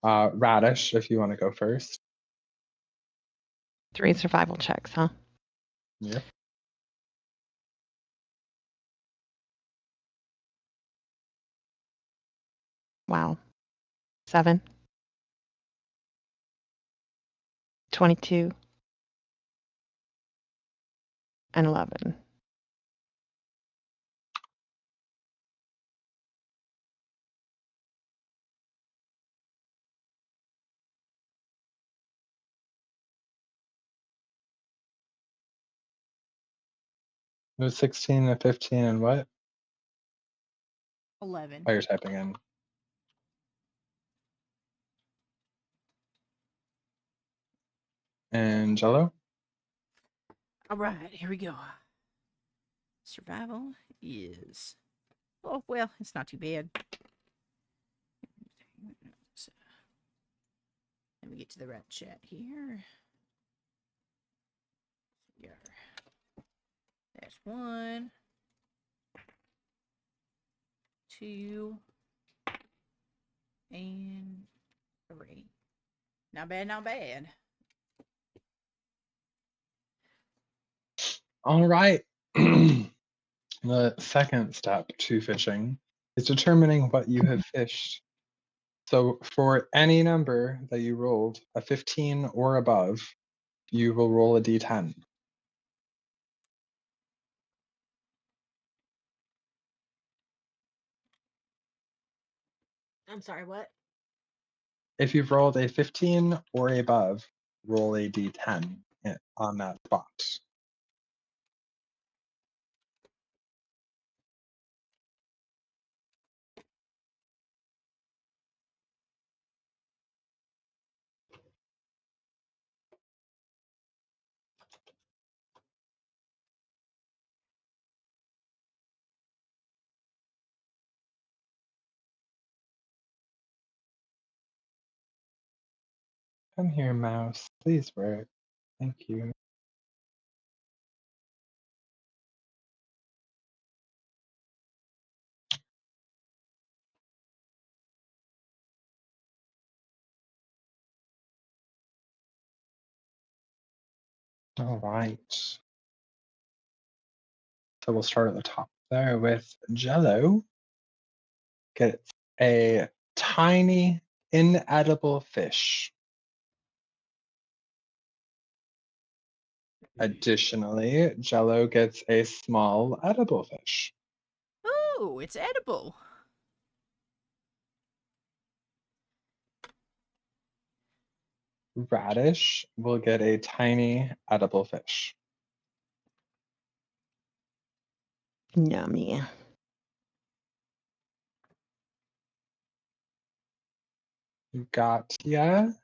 Raddish, if you want to go first. 3 survival checks, huh? Yep. Wow. 7, 22, and 11. It was 16 and 15 and what? 11. Oh, you're typing in. And Jello? All right, here we go. Survival is. Oh, well, it's not too bad. Let me get to the right chat here. Yeah. That's 1, 2, and 3. Not bad, not bad. All right. The second step to fishing is determining what you have fished. So for any number that you rolled, a 15 or above, you will roll a d10. I'm sorry, what? If you've rolled a 15 or above, roll a d10 on that spot. Come here, mouse. Please work. Thank you. All right. So we'll start at the top there with Jello. Gets a tiny, inedible fish. Additionally, Jello gets a small edible fish. Ooh, it's edible. Raddish will get a tiny edible fish. Yummy. Gott'jah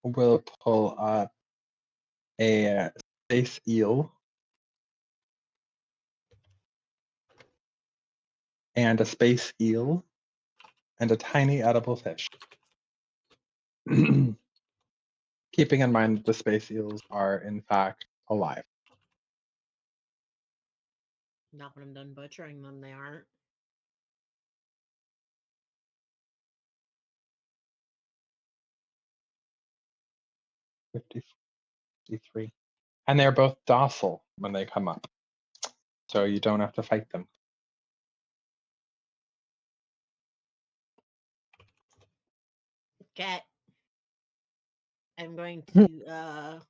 will pull up a space eel and a space eel and a tiny edible fish. Keeping in mind that the space eels are in fact alive. Not when I'm done butchering them, they aren't. 53. And they're both docile when they come up. So you don't have to fight them. Cat. I'm going to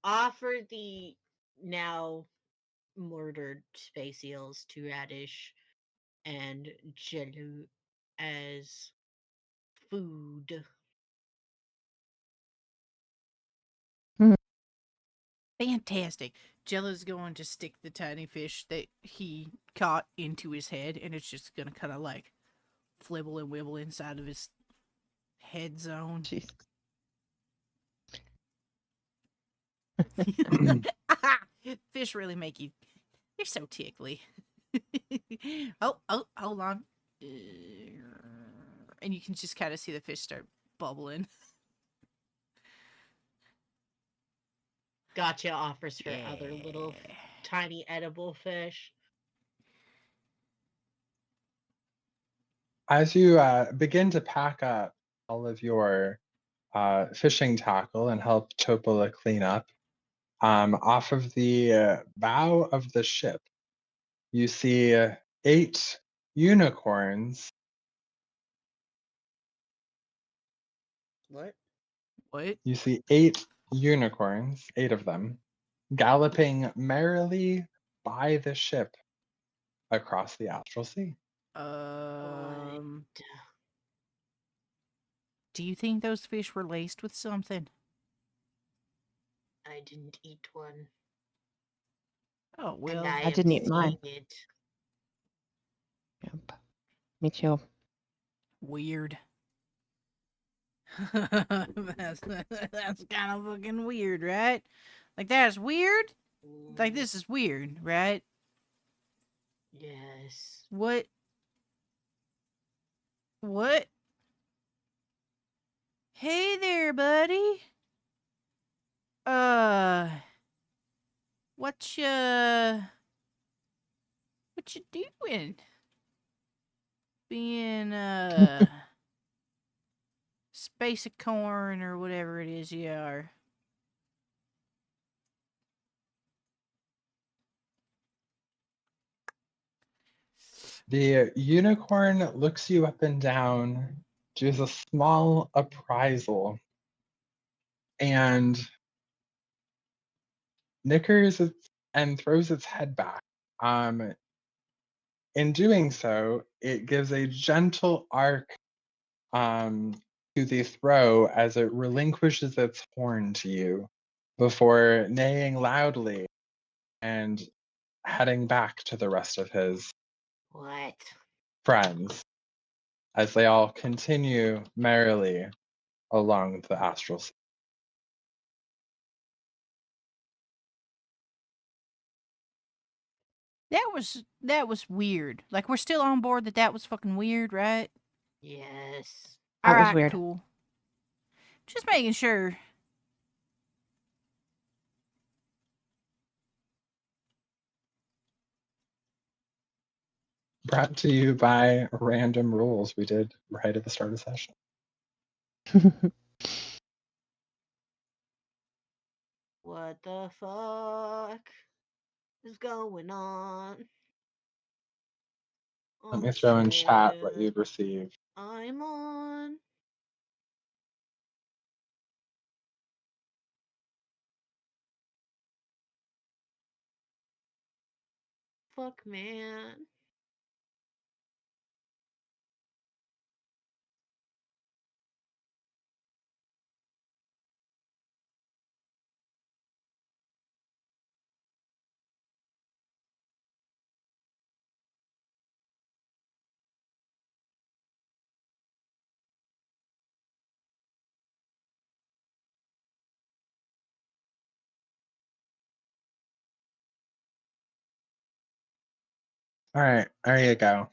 offer the now murdered space eels to Raddish and Djeihl-ohh as food. Fantastic. Jello's going to stick the tiny fish that he caught into his head, and it's just going to kind of like flibble and wibble inside of his head zone. Jeez. Fish really make you. You're so tickly. Oh, hold on. And you can just kind of see the fish start bubbling. Gott'jah offers her other little Yeah. tiny edible fish. As you begin to pack up all of your fishing tackle and help Topola clean up, off of the bow of the ship, you see 8 unicorns. What? What? You see 8 unicorns, 8 of them, galloping merrily by the ship across the astral sea. Um. Do you think those fish were laced with something? I didn't eat one. Oh And well. I I am didn't eat mine. seeing it. Yep. Me too. Weird. that's kind of fucking weird, right? Like that's weird. Like this is weird, right? Yes. What? What? Hey there, buddy. Uh, what you doing? Being space corn or whatever it is you are. The unicorn looks you up and down, does a small appraisal, and nickers and throws its head back. In doing so, it gives a gentle arc to the throw as it relinquishes its horn to you before neighing loudly and heading back to the rest of his What? friends as they all continue merrily along the astral sea. That was weird. Like we're still on board that was fucking weird, right? Yes. All That was right, weird. cool. Just making sure. Brought to you by random rules we did right at the start of the session. What the fuck is going on? Let On me the throw in chat what ship you've received. I'm on. Fuck, man. All right, there you go.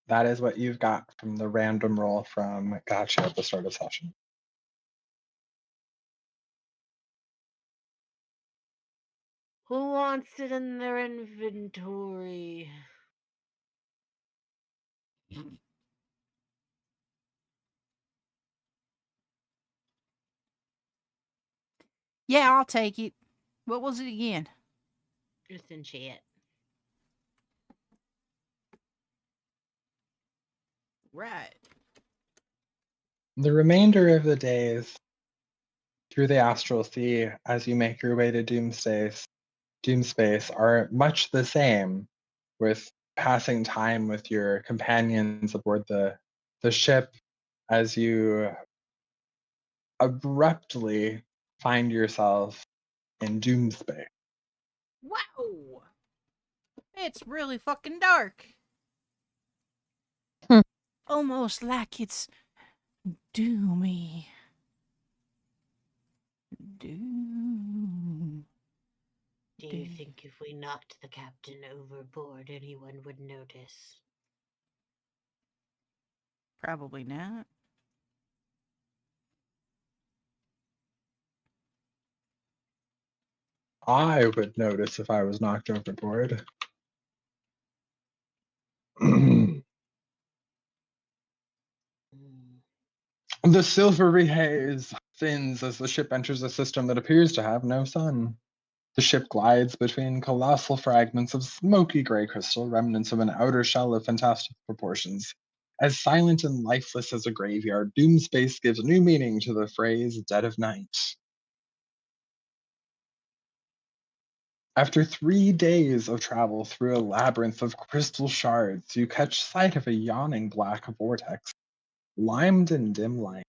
That is what you've got from the random roll from Gotcha at the start of session. Who wants it in their inventory? Yeah, I'll take it. What was it again? Just enchant. Right. The remainder of the days through the astral sea as you make your way to Doomspace are much the same, with passing time with your companions aboard the ship as you abruptly find yourself in Doomspace. Wow. It's really fucking dark. Hmm. Almost like it's doomy. Doom. Do you think if we knocked the captain overboard, anyone would notice? Probably not. I would notice if I was knocked overboard. Hmm. The silvery haze thins as the ship enters a system that appears to have no sun. The ship glides between colossal fragments of smoky gray crystal, remnants of an outer shell of fantastic proportions. As silent and lifeless as a graveyard, Doomspace gives new meaning to the phrase dead of night. After 3 days of travel through a labyrinth of crystal shards, you catch sight of a yawning black vortex, limed in dim light.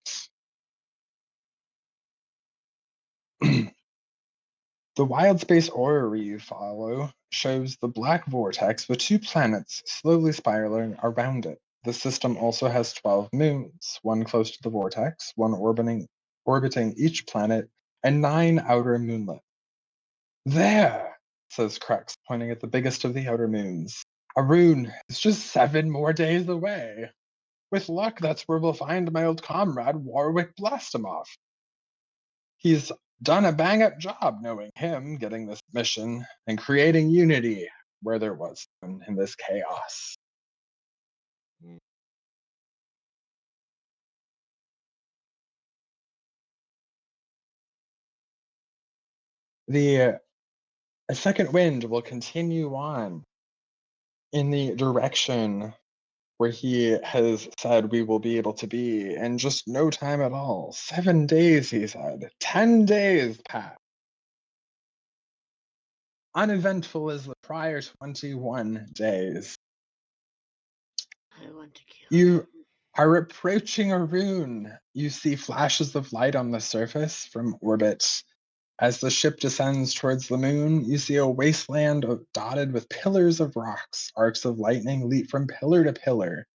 The wild space orrery you follow shows the black vortex with 2 planets slowly spiraling around it. The system also has 12 moons, one close to the vortex, one orbiting each planet, and 9 outer moonlets. There, says Crux, pointing at the biggest of the outer moons. Arun is just 7 more days away. With luck, that's where we'll find my old comrade Warwick Blastimov. He's done a bang up job knowing him, getting this mission, and creating unity where there was none in this chaos. The second wind will continue on in the direction where he has said we will be able to be in just no time at all. 7 days, he said. 10 days passed. Uneventful as the prior 21 days. I want to kill You him. are approaching Arun. You see flashes of light on the surface from orbit. As the ship descends towards the moon, you see a wasteland dotted with pillars of rocks. Arcs of lightning leap from pillar to pillar.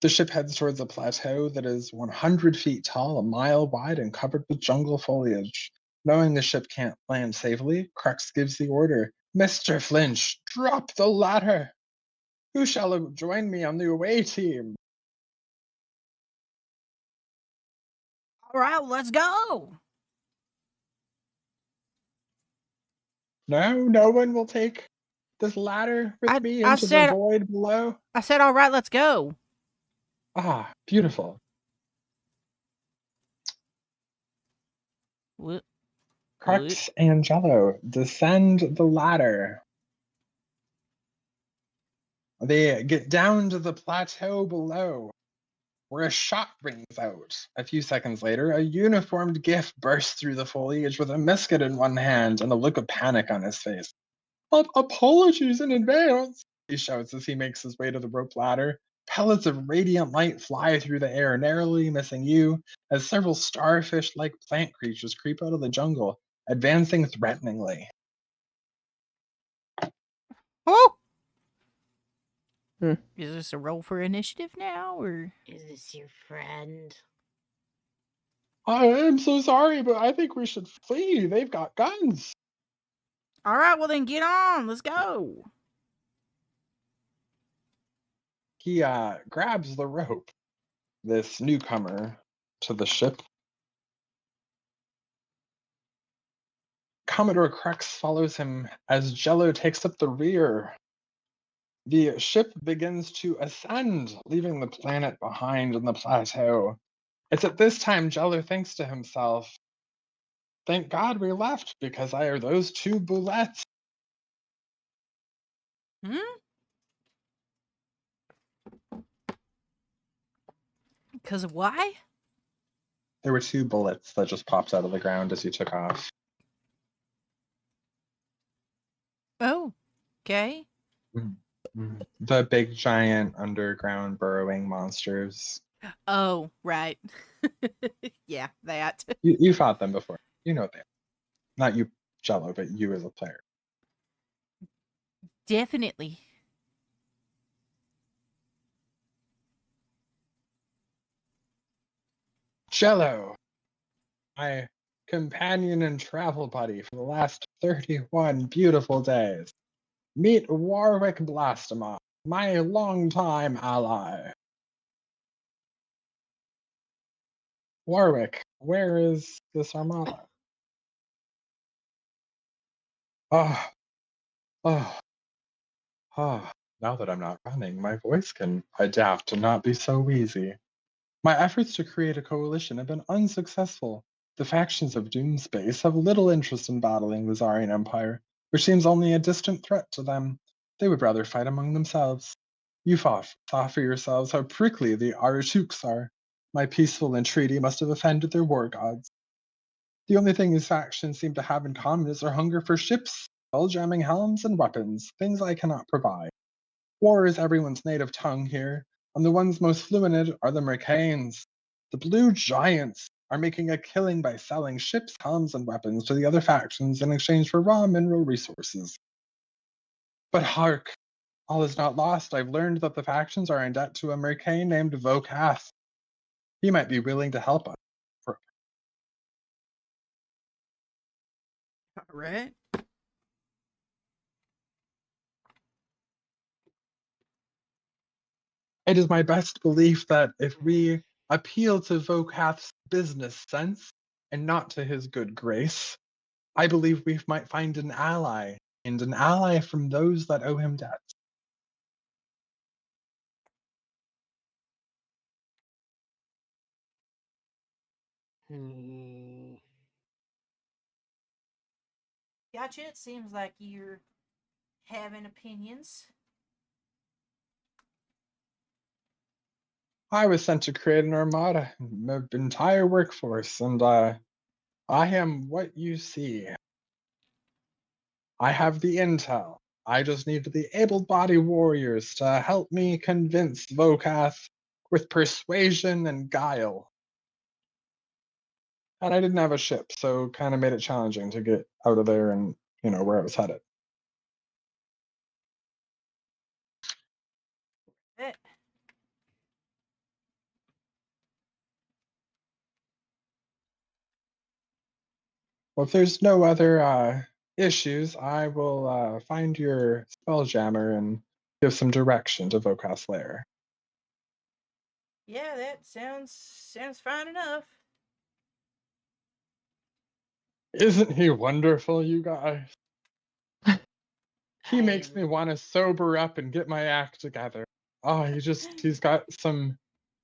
The ship heads towards a plateau that is 100 feet tall, a mile wide, and covered with jungle foliage. Knowing the ship can't land safely, Crux gives the order, Mr. Flinch, drop the ladder! Who shall join me on the away team? All right, well, let's go. No, no one will take this ladder with me I into the said, void below. all right, let's go. Ah, beautiful. What? Crux and Jello descend the ladder. They get down to the plateau below, where a shot rings out. A few seconds later, a uniformed Gif bursts through the foliage with a musket in one hand and a look of panic on his face. Apologies in advance, he shouts as he makes his way to the rope ladder. Pellets of radiant light fly through the air, narrowly missing you, as several starfish-like plant creatures creep out of the jungle, advancing threateningly. Oh! Hmm. Is this a roll for initiative now, or? Is this your friend? I am so sorry, but I think we should flee. They've got guns. All right, well then get on. Let's go. He grabs the rope, this newcomer to the ship. Commodore Crux follows him as Jello takes up the rear. The ship begins to ascend, leaving the planet behind on the plateau. It's at this time Jello thinks to himself, Thank God we left because I are those two bullets. Hmm? Because of why? There were two bullets that just popped out of the ground as you took off. Oh, okay. The big, giant, underground burrowing monsters. Oh, right. Yeah, that. You fought them before. You know them. Not you, Djeihl-ohh, but you as a player. Definitely. Djeihl-ohh, my companion and travel buddy for the last 31 beautiful days. Meet Warwick Blastamon, my longtime ally. Warwick, where is this armada? Oh, oh, oh. Now that I'm not running, my voice can adapt to not be so wheezy. My efforts to create a coalition have been unsuccessful. The factions of Doomspace have little interest in battling the Zarian Empire, which seems only a distant threat to them. They would rather fight among themselves. You saw for yourselves how prickly the Artificer are. My peaceful entreaty must have offended their war gods. The only thing these factions seem to have in common is their hunger for ships, spell-jamming helms, and weapons, things I cannot provide. War is everyone's native tongue here, and the ones most fluent in it are the Mercanes. The Blue Giants are making a killing by selling ships, helms, and weapons to the other factions in exchange for raw mineral resources. But hark, all is not lost. I've learned that the factions are in debt to a Mercane named Vokath. He might be willing to help us. All right. It is my best belief that if we appeal to Vokath's business sense and not to his good grace, I believe we might find an ally, and an ally from those that owe him debts. Hmm. Gotcha. It seems like you're having opinions. I was sent to create an armada, an entire workforce, and I am what you see. I have the intel. I just need the able-bodied warriors to help me convince Vokath with persuasion and guile. And I didn't have a ship, so kind of made it challenging to get out of there and, where I was headed. Eh, Well, if there's no other issues, I will find your Spelljammer and give some direction to Vokath's lair. Yeah, that sounds fine enough. Isn't he wonderful, you guys? He makes me I'm want to sober up and get my act together. Oh, he's got some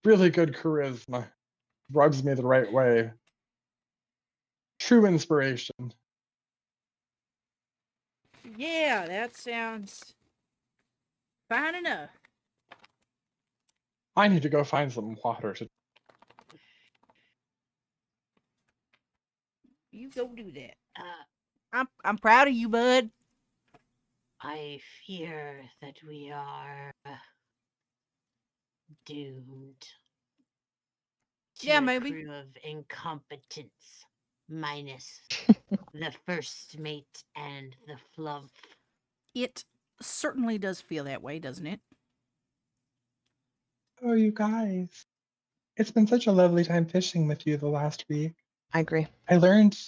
really good charisma. Rubs me the right way. True inspiration. Yeah, that sounds fine enough. I need to go find some water to. You go do that. uh, I'm proud of you, bud. I fear that we are doomed to Yeah, a maybe. crew of incompetence, minus the first mate and the flump. It certainly does feel that way, doesn't it? Oh, you guys. It's been such a lovely time fishing with you the last week. I agree. I learned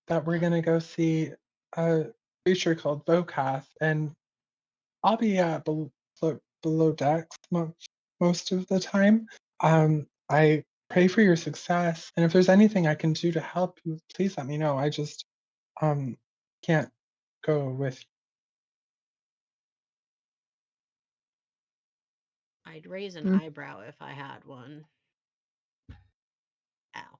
that we're gonna go see a creature called Vokath, and I'll be below decks most of the time. I pray for your success, and if there's anything I can do to help you, please let me know. I just um can't go with. I'd raise an Hmm. eyebrow if I had one. Ow.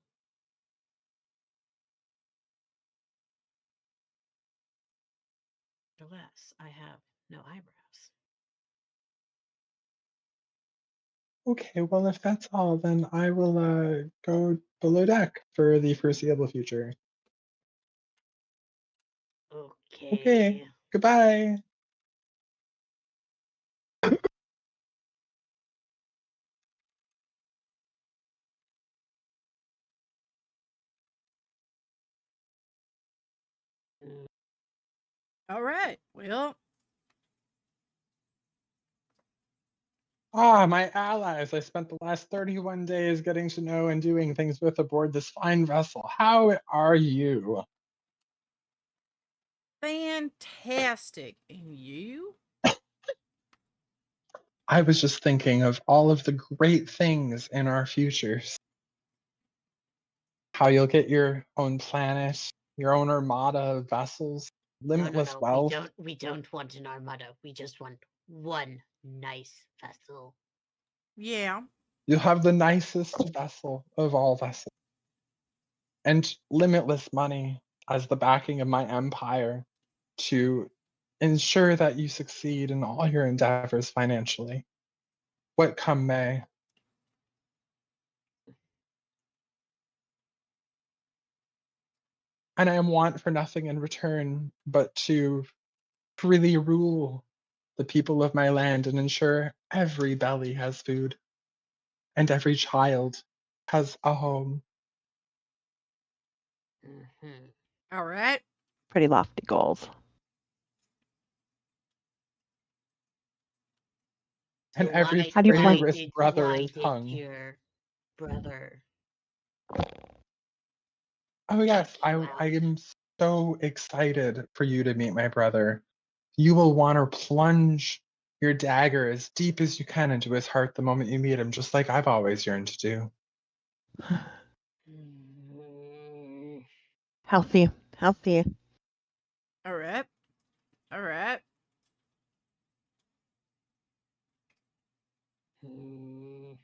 Alas, I have no eyebrows. Okay, well, if that's all, then I will go below deck for the foreseeable future. Okay, Okay. goodbye. Mm, All right. Well, Ah, my allies. I spent the last 31 days getting to know and doing things with aboard this fine vessel. How are you? fantastic. And you? I was just thinking of all of the great things in our futures. How you'll get your own planet, your own armada of vessels, No, limitless no. wealth. We don't want an armada. We just want one nice vessel. Yeah. You'll have the nicest vessel of all vessels. And limitless money as the backing of my empire to ensure that you succeed in all your endeavors financially. What come may. And I am want for nothing in return but to freely rule the people of my land and ensure every belly has food and every child has a home. Mm-hmm. All right. Pretty lofty goals. And So every How do you plan- traitorous brother is why did hung. your brother Oh yes, check you I out? am so excited for you to meet my brother. You will want to plunge your dagger as deep as you can into his heart the moment you meet him, just like I've always yearned to do. Mm, Healthy. Healthy. All right. All right. mm.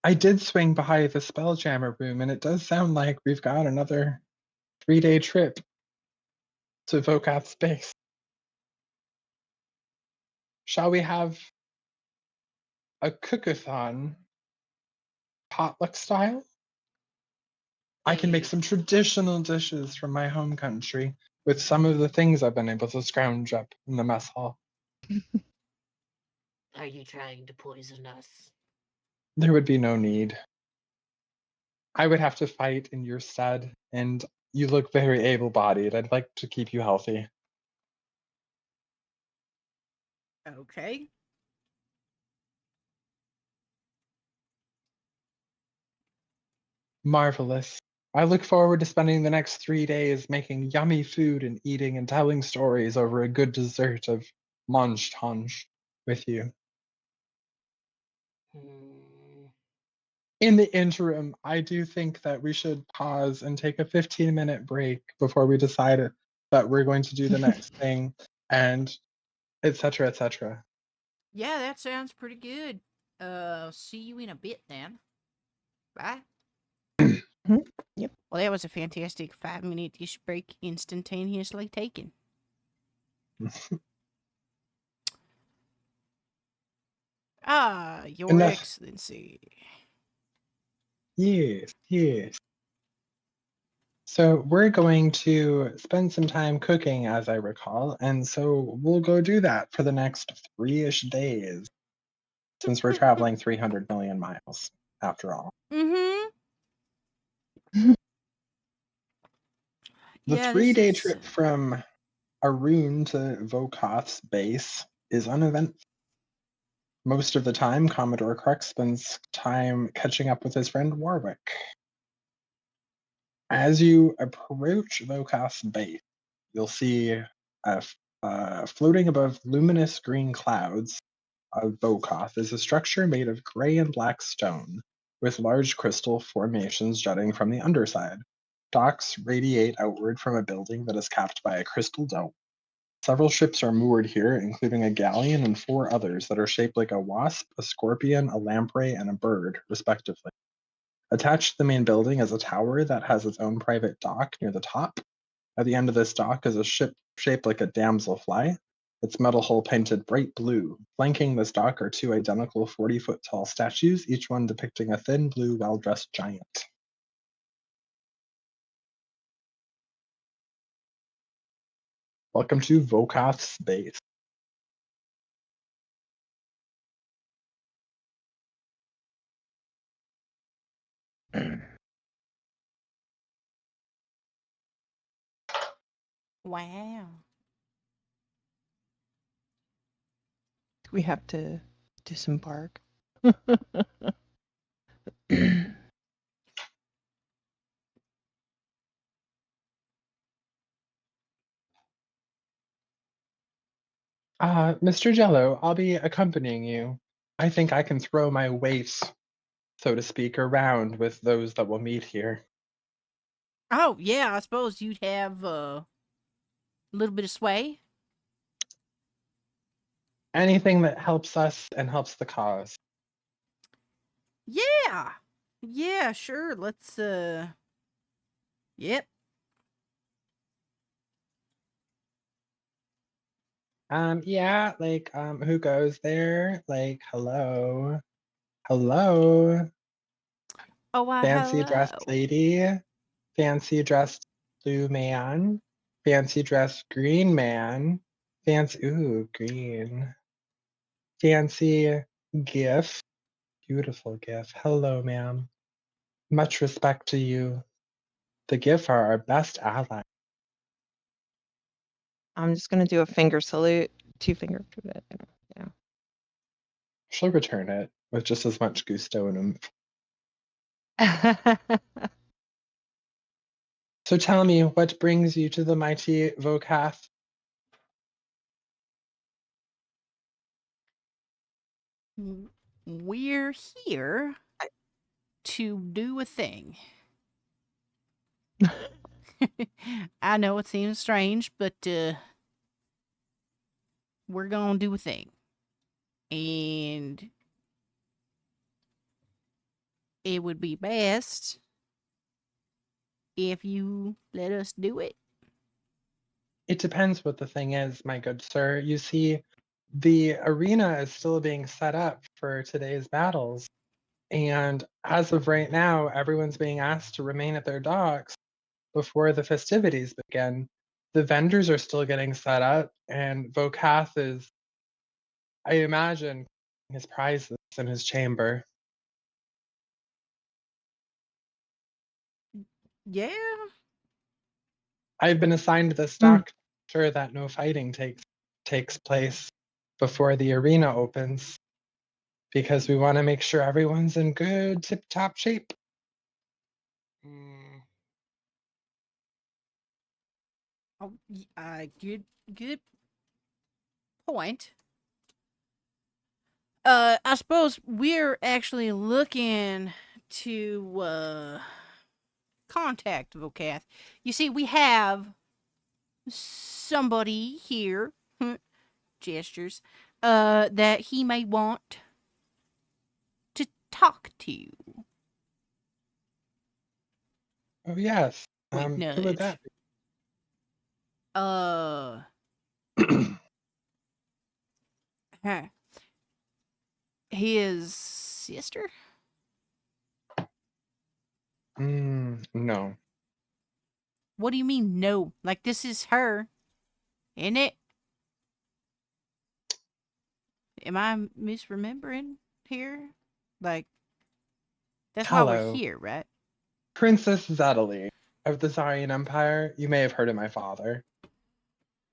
I did swing by the Spelljammer room, and it does sound like we've got another 3-day trip to Vokath space. Shall we have a cookathon potluck style? I can make A- some traditional dishes from my home country with some of the things I've been able to scrounge up in the mess hall. Are you trying to poison us? There would be no need. I would have to fight in your stead, and you look very able bodied. I'd like to keep you healthy. Okay. Marvelous. I look forward to spending the next 3 days making yummy food and eating and telling stories over a good dessert of mange tange with you. Mm, In the interim, I do think that we should pause and take a 15-minute break before we decide that we're going to do the next thing, and etc. etc. Yeah, that sounds pretty good. See you in a bit then. Bye. Yep. Well, that was a fantastic 5-minute dish break instantaneously taken. Ah, Your Enough. Excellency. Yes, yes. So we're going to spend some time cooking, as I recall, and so we'll go do that for the next 3-ish days, since we're traveling 300 million miles, after all. Mm-hmm. The Yeah, this 3-day is. trip from Arun to Vokoth's base is uneventful. Most of the time, Commodore Crux spends time catching up with his friend Warwick. As you approach Vokoth's base, you'll see floating above luminous green clouds of Vokoth is a structure made of gray and black stone, with large crystal formations jutting from the underside. Docks radiate outward from a building that is capped by a crystal dome. Several ships are moored here, including a galleon and 4 others that are shaped like a wasp, a scorpion, a lamprey, and a bird, respectively. Attached to the main building is a tower that has its own private dock near the top. At the end of this dock is a ship shaped like a damselfly, its metal hull painted bright blue. Flanking this dock are two identical 40-foot tall statues, each one depicting a thin blue, well-dressed giant. Welcome to Vokath's base. Wow. We have to disembark. Mr. Djeihl-ohh, I'll be accompanying you. I think I can throw my weight, so to speak, around with those that will meet here. Oh, yeah, I suppose you'd have a little bit of sway. Anything that helps us and helps the cause. Yeah. Yeah, sure. Let's, yep. Yeah, like, who goes there? Like, hello? Hello? Oh, why, Fancy dressed hello. lady? Fancy dressed blue man? Fancy dressed green man? Ooh, green. Fancy gift? Beautiful gift. Hello, ma'am. Much respect to you. The gift are our best ally. I'm just gonna do a finger salute, 2-finger. Yeah. She'll return it with just as much gusto and oomph. So tell me, what brings you to the mighty Vokath? We're here to do a thing. I know it seems strange, but we're gonna do a thing. And it would be best if you let us do it. It depends what the thing is, my good sir. You see, the arena is still being set up for today's battles. And as of right now, everyone's being asked to remain at their docks before the festivities begin. The vendors are still getting set up, and Vokath is, I imagine, his prizes in his chamber. Yeah. I've been assigned this dock to ensure that no fighting takes place before the arena opens, because we want to make sure everyone's in good tip-top shape. Oh, good point. I suppose we're actually looking to contact Vokath. You see, we have somebody here, gestures, that he may want to talk to. Oh yes. Wink, Who would that nudge. Huh. be? His sister? No. What do you mean, no? Like, this is her, isn't it? Am I misremembering here? Like, that's why we're Hello. here, right? Princess Zedali of the Zarian Empire. You may have heard of my father.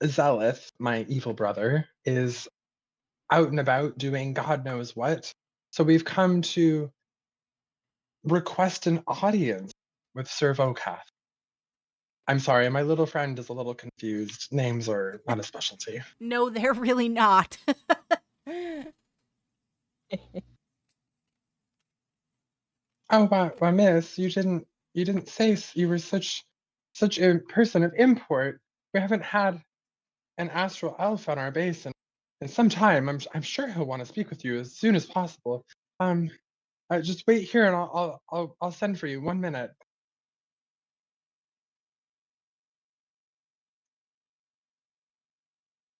Zelith, my evil brother, is out and about doing God knows what. So we've come to request an audience with Sir Vokath. I'm sorry, my little friend is a little confused. Names are not a specialty. No, they're really not. Oh, why, miss, you didn't say you were such a person of import. We haven't had an astral elf on our base in some time. I'm sure he'll want to speak with you as soon as possible. Um, just wait here and I'll send for you. 1 minute.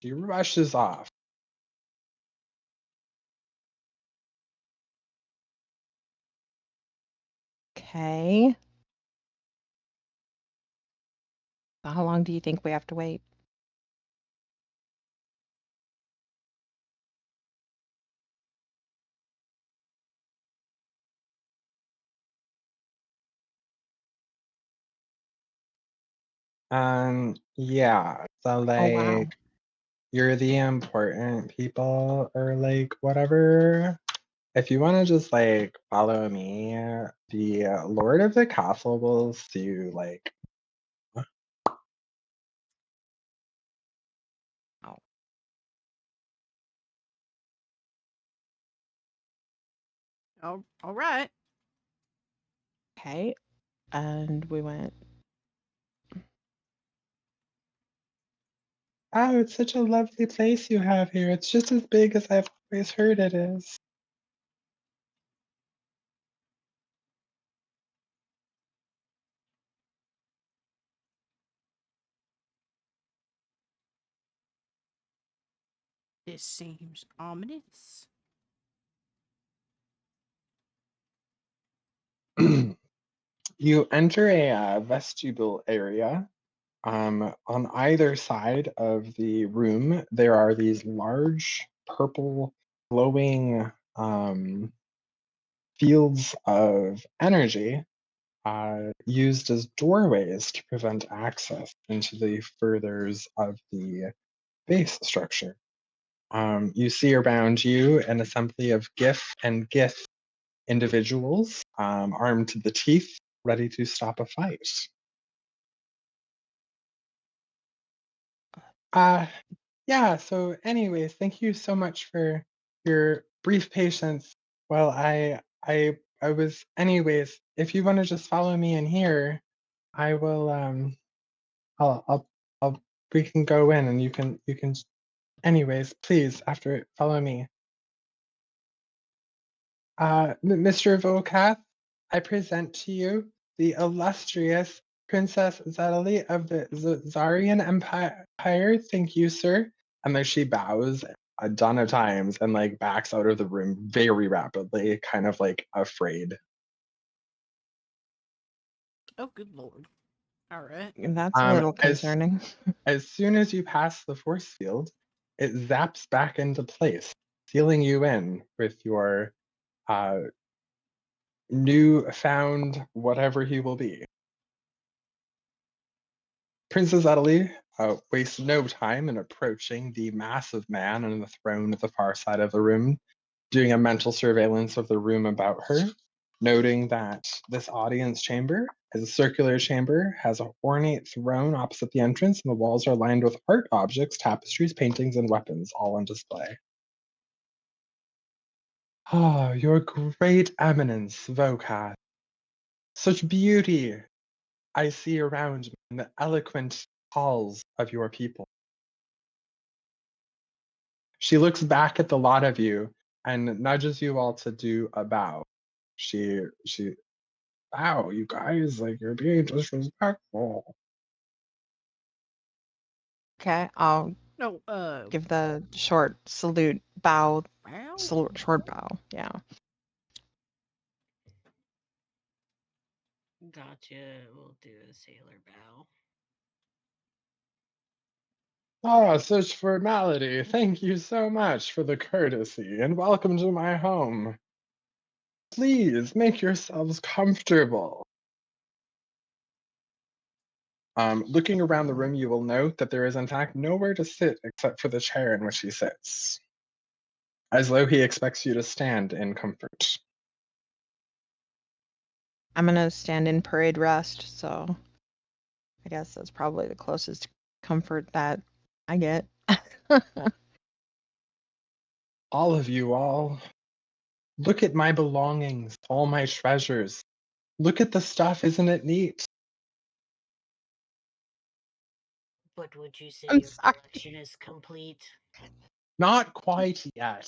She rushes off. Okay. How long do you think we have to wait? Yeah. So Oh, wow. like you're the important people or like whatever. If you want to just like follow me, the Lord of the Castle will see you like Oh. Oh, all right. Okay. And we went, oh, it's such a lovely place you have here. It's just as big as I've always heard it is. This seems ominous. You enter a vestibule area. On either side of the room, there are these large purple glowing fields of energy used as doorways to prevent access into the furthers of the base structure. You see around you an assembly of GIF and GIF individuals armed to the teeth, ready to stop a fight. Uh, yeah, so anyways, thank you so much for your brief patience. Well, I was anyways, if you want to just follow me in here, I will I'll we can go in and you can anyways, please after follow me. Mr. Volkath, I present to you the illustrious Princess Zedali of the Zarian Empire. Thank you, sir. And then she bows a ton of times and like backs out of the room very rapidly, kind of like afraid. Oh, good lord. All right. that's a little As concerning. as soon as you pass the force field, it zaps back into place, sealing you in with your uh, new found whatever he will be. Princess Adelie wastes no time in approaching the massive man on the throne at the far side of the room, doing a mental surveillance of the room about her, noting that this audience chamber is a circular chamber, has an ornate throne opposite the entrance, and the walls are lined with art objects, tapestries, paintings, and weapons, all on display. Ah, your great eminence, Vokath. Such beauty I see around me in the eloquent halls of your people. She looks back at the lot of you and nudges you all to do a bow. She wow, you guys, like you're being disrespectful. Okay, I'll No, give the short salute, bow, wow. short bow. Yeah. Gotcha. We'll do a sailor bow. Ah, such formality. Thank you so much for the courtesy and welcome to my home. Please make yourselves comfortable. Looking around the room, you will note that there is in fact nowhere to sit except for the chair in which he sits, as though he expects you to stand in comfort. I'm gonna stand in parade rest, so I guess that's probably the closest comfort that I get. All of you all, look at my belongings, all my treasures. Look at the stuff, isn't it neat? But would you say I'm your sorry. collection is complete? Not quite yet.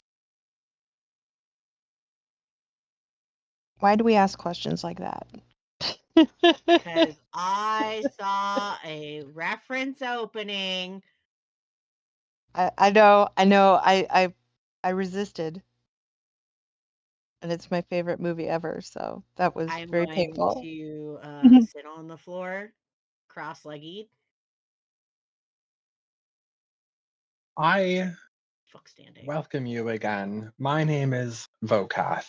Why do we ask questions like that? Because I saw a reference opening I know, I resisted, and it's my favorite movie ever, so that was I'm very going painful. to sit on the floor, cross-legged. I Fuck standing. welcome you again. My name is Vokath.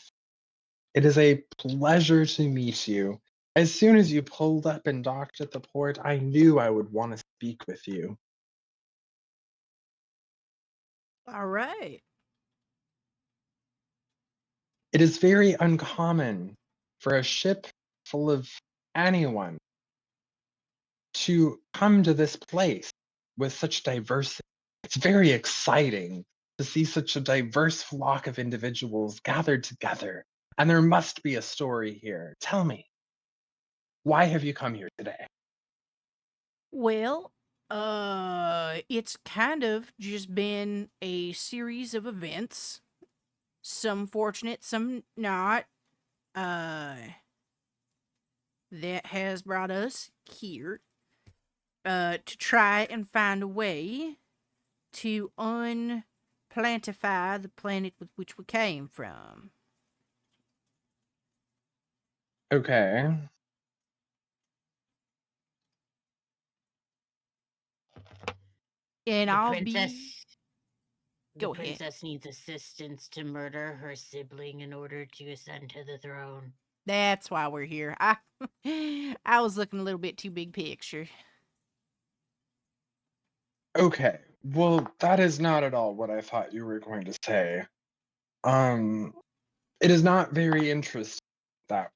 It is a pleasure to meet you. As soon as you pulled up and docked at the port, I knew I would want to speak with you. All right. It is very uncommon for a ship full of anyone to come to this place with such diversity. It's very exciting to see such a diverse flock of individuals gathered together. And there must be a story here. Tell me, why have you come here today? Well, it's kind of just been a series of events. Some fortunate, some not. Uh, that has brought us here. To try and find a way to unplantify the planet with which we came from. Okay. And The I'll princess. be. The Go ahead. princess needs assistance to murder her sibling in order to ascend to the throne. That's why we're here. I was looking a little bit too big picture. Okay. Well, that is not at all what I thought you were going to say. Um, it is not very interesting, that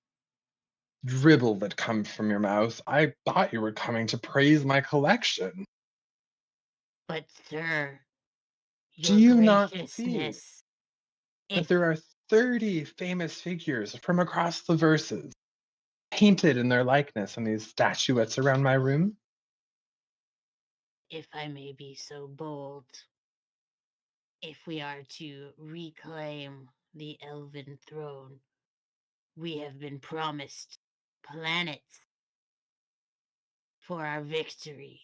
dribble that comes from your mouth. I thought you were coming to praise my collection. But, sir, Do your you not see graciousness, that if there are 30 famous figures from across the verses painted in their likeness on these statuettes around my room? if I may be so bold, if we are to reclaim the elven throne, we have been promised planets for our victory.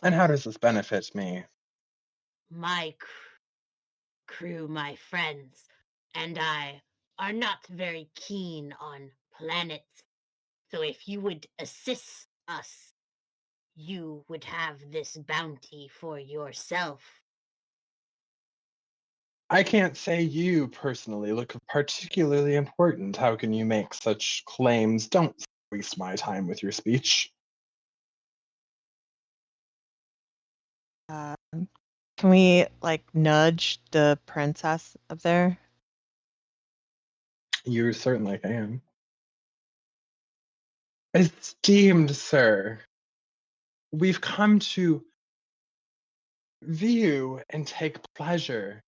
And But how does this benefit me? my crew, my friends, and I are not very keen on planets. So if you would assist us, you would have this bounty for yourself. I can't say you personally look particularly important. How can you make such claims? Don't waste my time with your speech. Uh, can we like nudge the princess up there? You certainly can. Esteemed sir, we've come to view and take pleasure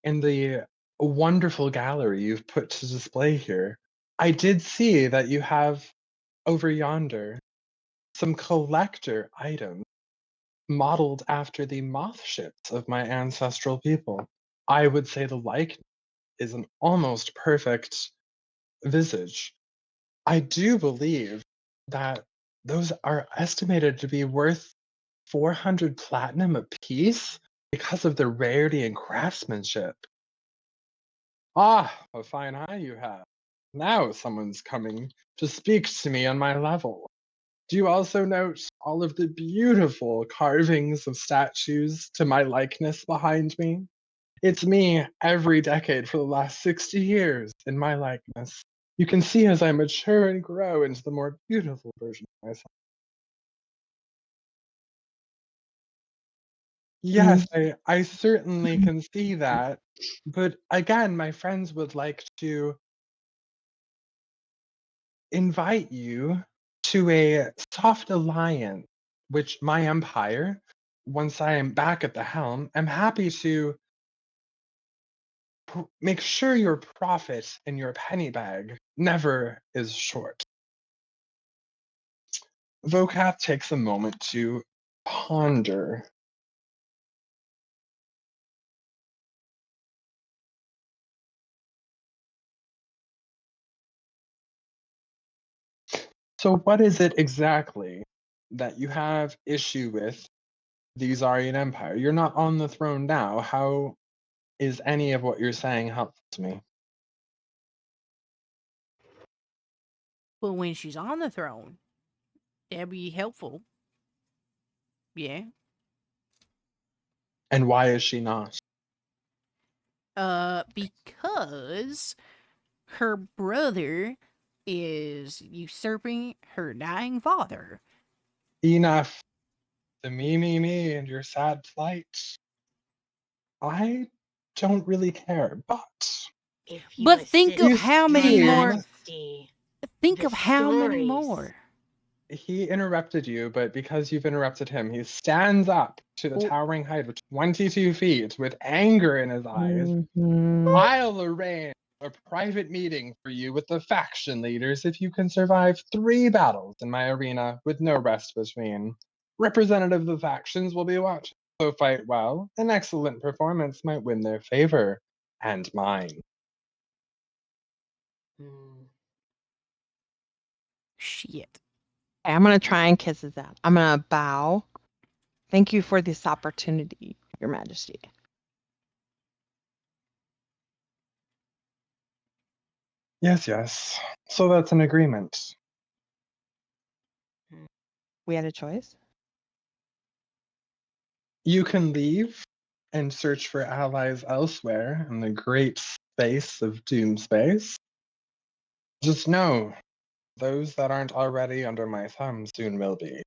in the wonderful gallery you've put to display here. I did see that you have over yonder some collector items modeled after the moth ships of my ancestral people. I would say the likeness is an almost perfect visage. I do believe that those are estimated to be worth 400 platinum apiece because of the rarity and craftsmanship. Ah, a fine eye you have. Now someone's coming to speak to me on my level. Do you also note all of the beautiful carvings of statues to my likeness behind me? It's me every decade for the last 60 years in my likeness. You can see as I mature and grow into the more beautiful version of myself. Yes, Mm, I certainly can see that. But again, my friends would like to invite you to a soft alliance, which my empire, once I am back at the helm, am happy to make sure your profit in your penny bag never is short. Vokath takes a moment to ponder. So, what is it exactly that you have issue with the Zarian Empire. You're not on the throne now. How is any of what you're saying helpful to me? Well, when she's on the throne, that'd be helpful. Yeah. And why is she not? Because her brother is usurping her dying father. Enough. The me, and your sad plight. I don't really care, but If you But think of You assist how Your many see, more. Majesty, Think the of how many stories. more. he interrupted you, but because you've interrupted him, he stands up to the Oh. towering height of 22 feet with anger in his eyes. Mhm. I'll arrange a private meeting for you with the faction leaders if you can survive 3 battles in my arena with no rest between. Representative of the factions will be watching, so fight well. An excellent performance might win their favor and mine. Hmm. Shit. Okay, I'm gonna try and kiss his ass. I'm gonna bow. Thank you for this opportunity, Your Majesty. Yes. So that's an agreement. We had a choice. You can leave and search for allies elsewhere in the great space of Doom Space. Just know, those that aren't already under my thumb soon will be.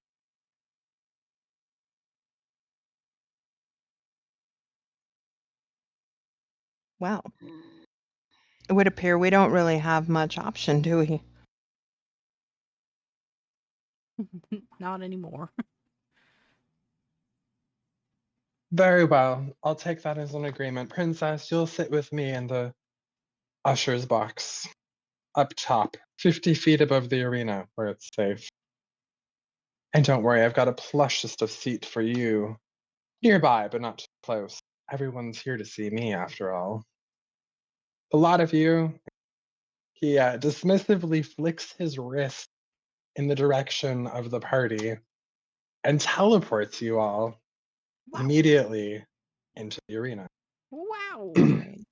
Well, Hmm. it would appear we don't really have much option, do we? Not anymore. Very well. I'll take that as an agreement. Princess, you'll sit with me in the usher's box up top, 50 feet above the arena where it's safe. And don't worry, I've got a plushest of seat for you. Nearby, but not too close. Everyone's here to see me, after all. A lot of you, he dismissively flicks his wrist in the direction of the party and teleports you all Wow. immediately into the arena. Wow. Right.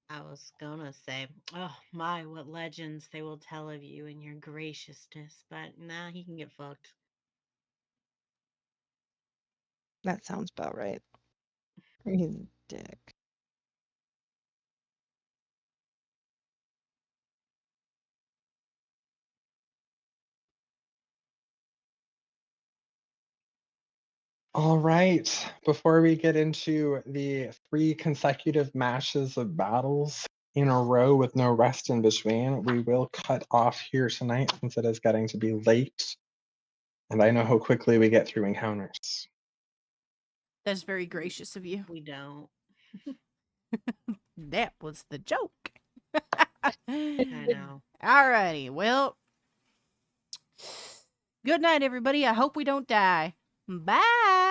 I was gonna say, oh my, what legends they will tell of you and your graciousness, but nah, he can get fucked. That sounds about right. He's a dick. All right. Before we get into the 3 consecutive matches of battles in a row with no rest in between, we will cut off here tonight since it is getting to be late. And I know how quickly we get through encounters. That's very gracious of you. We don't. That was the joke. I know. Alrighty. Well, good night, everybody. I hope we don't die. Bye.